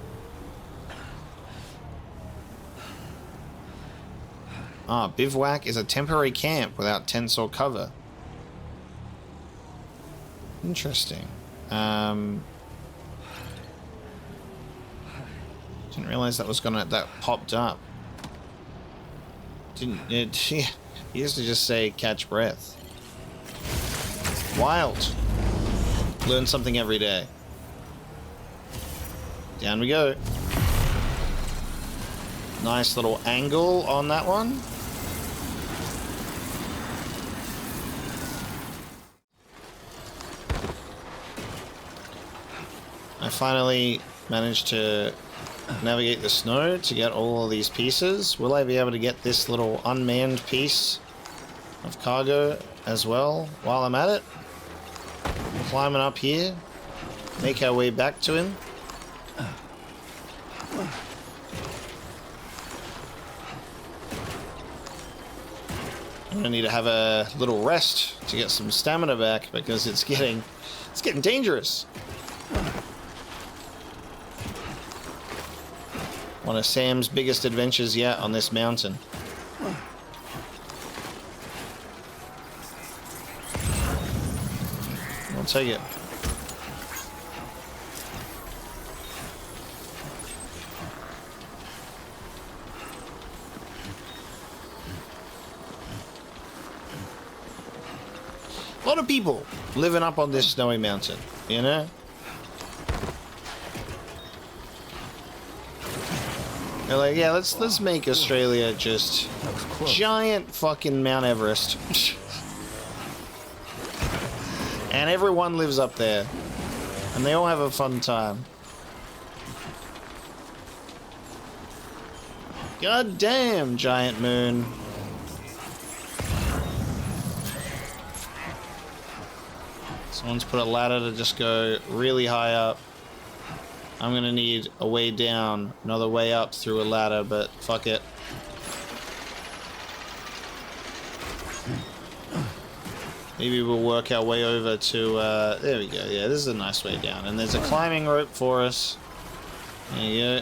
Ah, bivouac is a temporary camp without tents or cover. Interesting. Didn't realize that was that popped up. Didn't it? He used to just say catch breath. Wild. Learn something every day. Down we go. Nice little angle on that one. I finally managed to navigate the snow to get all of these pieces. Will I be able to get this little unmanned piece of cargo as well while I'm at it? Climbing up here, make our way back to him. I'm gonna need to have a little rest to get some stamina back because it's getting dangerous. One of Sam's biggest adventures yet on this mountain. I'll take it. A lot of people living up on this snowy mountain, you know? They're like, yeah, let's make Australia just giant fucking Mount Everest. And everyone lives up there. And they all have a fun time. God damn, giant moon. Someone's put a ladder to just go really high up. I'm gonna need a way down, another way up through a ladder, but fuck it. Maybe we'll work our way over to, there we go, yeah, this is a nice way down. And there's a climbing rope for us. There you go.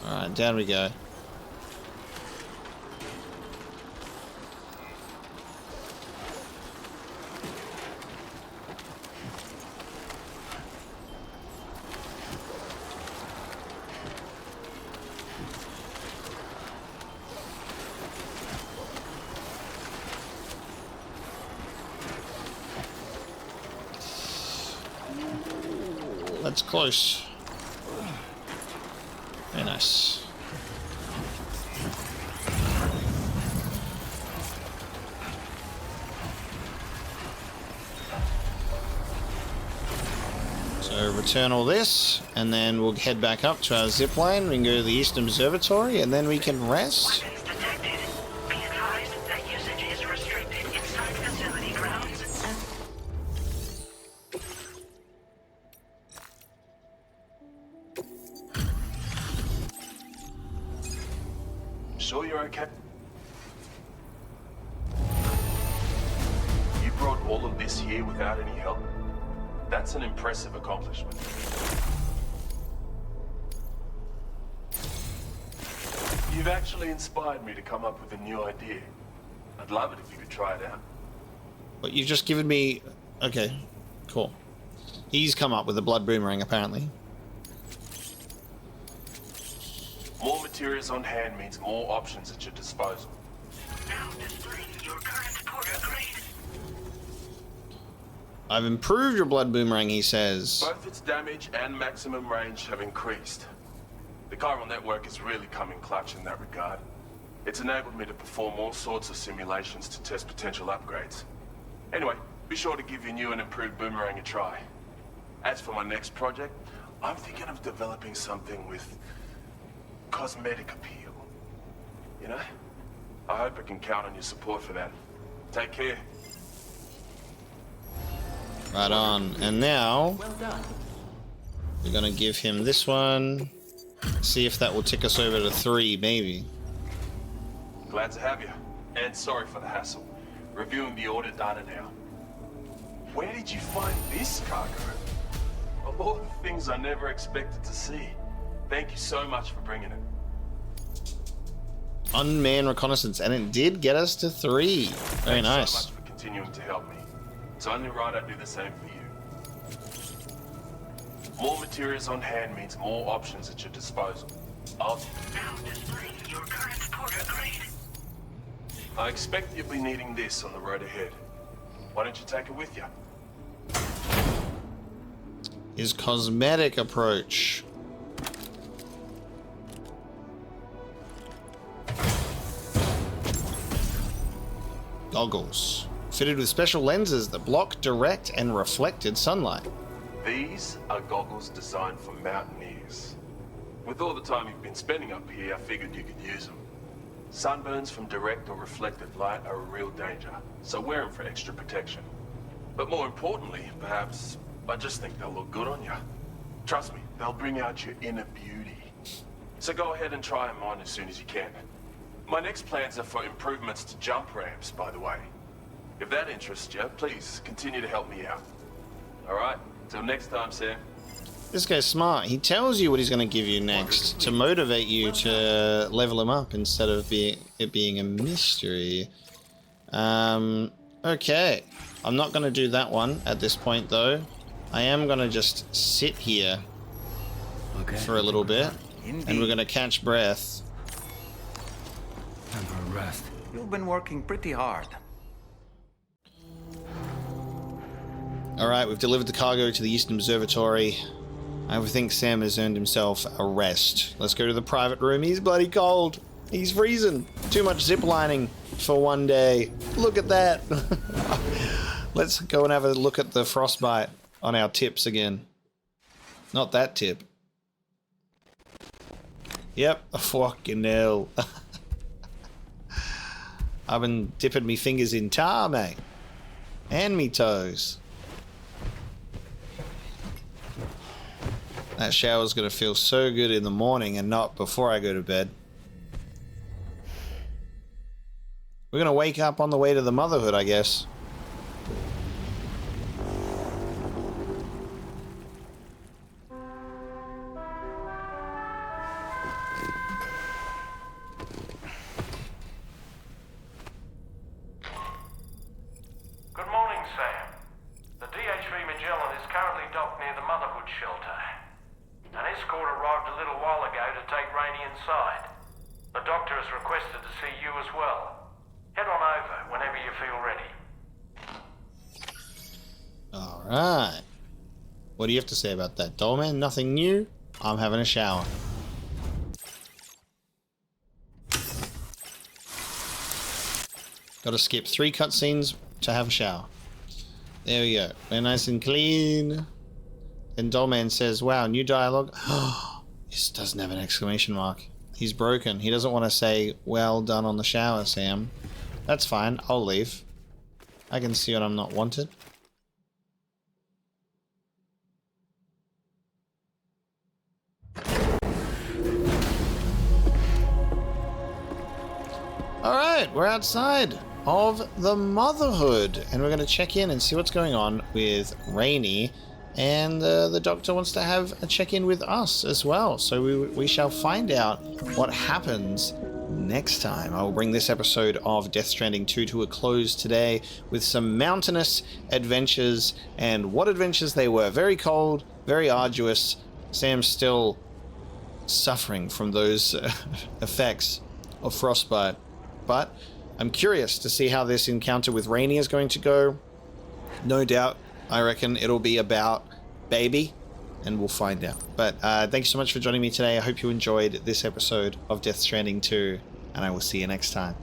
Alright, down we go. That's close. Very nice. So return all this, and then we'll head back up to our zip line. We can go to the Eastern Observatory, and then we can rest. Weapons detected. Be advised that usage is restricted inside facility grounds. Sure you're okay? You brought all of this here without any help? That's an impressive accomplishment. You've actually inspired me to come up with a new idea. I'd love it if you could try it out. But you've just given me... Okay, cool. He's come up with a blood boomerang, apparently. More materials on hand means more options at your disposal. Now displaying your current porter grade. I've improved your blood boomerang, he says. Both its damage and maximum range have increased. The chiral network is really coming clutch in that regard. It's enabled me to perform all sorts of simulations to test potential upgrades. Anyway, be sure to give your new and improved boomerang a try. As for my next project, I'm thinking of developing something with cosmetic appeal. You know? I hope I can count on your support for that. Take care. Right on. And now, Well done. we're gonna give him this one. See if that will tick us over to 3, maybe. Glad to have you. And sorry for the hassle. Reviewing the order data now. Where did you find this cargo? Of all the things I never expected to see. Thank you so much for bringing it. Unmanned reconnaissance, and it did get us to 3. Very Thanks nice. so much for continuing to help me. It's only right I do the same for you. More materials on hand means more options at your disposal. Now displaying your current porter grade. I expect you'll be needing this on the road ahead. Why don't you take it with you? His cosmetic approach. Goggles. Fitted with special lenses that block direct and reflected sunlight. These are goggles designed for mountaineers. With all the time you've been spending up here, I figured you could use them. Sunburns from direct or reflected light are a real danger, so wear them for extra protection. But more importantly, perhaps, I just think they'll look good on you. Trust me, they'll bring out your inner beauty. So go ahead and try them on as soon as you can. My next plans are for improvements to jump ramps, by the way. If that interests you, please continue to help me out. All right? Till next time, Sam. This guy's smart. He tells you what he's going to give you next to motivate you to level him up instead of it being a mystery. Okay. I'm not going to do that one at this point, though. I am going to just sit here for a little bit, and we're going to catch breath. Time for a rest. You've been working pretty hard. Alright, we've delivered the cargo to the Eastern Observatory. I think Sam has earned himself a rest. Let's go to the private room. He's bloody cold. He's freezing. Too much zip lining for one day. Look at that. Let's go and have a look at the frostbite on our tips again. Not that tip. Yep, fucking hell. I've been dipping me fingers in tar, mate. And me toes. That shower's gonna feel so good in the morning and not before I go to bed. We're gonna wake up on the way to the motherhood, I guess. Good morning, Sam. The DH-3 Magellan is currently docked near the Motherhood shelter. An escort arrived a little while ago to take Rainey inside. The doctor has requested to see you as well. Head on over whenever you feel ready. Alright. What do you have to say about that, Dollman? Nothing new? I'm having a shower. Gotta skip 3 cutscenes to have a shower. There we go. We're nice and clean. And Dollman says, wow, new dialogue. This doesn't have an exclamation mark. He's broken. He doesn't want to say, well done on the shower, Sam. That's fine. I'll leave. I can see when I'm not wanted. Alright, we're outside of the Motherhood, and we're going to check in and see what's going on with Rainey, and the Doctor wants to have a check-in with us as well, so we shall find out what happens next time. I will bring this episode of Death Stranding 2 to a close today with some mountainous adventures, and what adventures they were. Very cold, very arduous. Sam's still suffering from those effects of frostbite. But I'm curious to see how this encounter with Rainey is going to go. No doubt, I reckon it'll be about Baby, and we'll find out. But thanks so much for joining me today. I hope you enjoyed this episode of Death Stranding 2, and I will see you next time.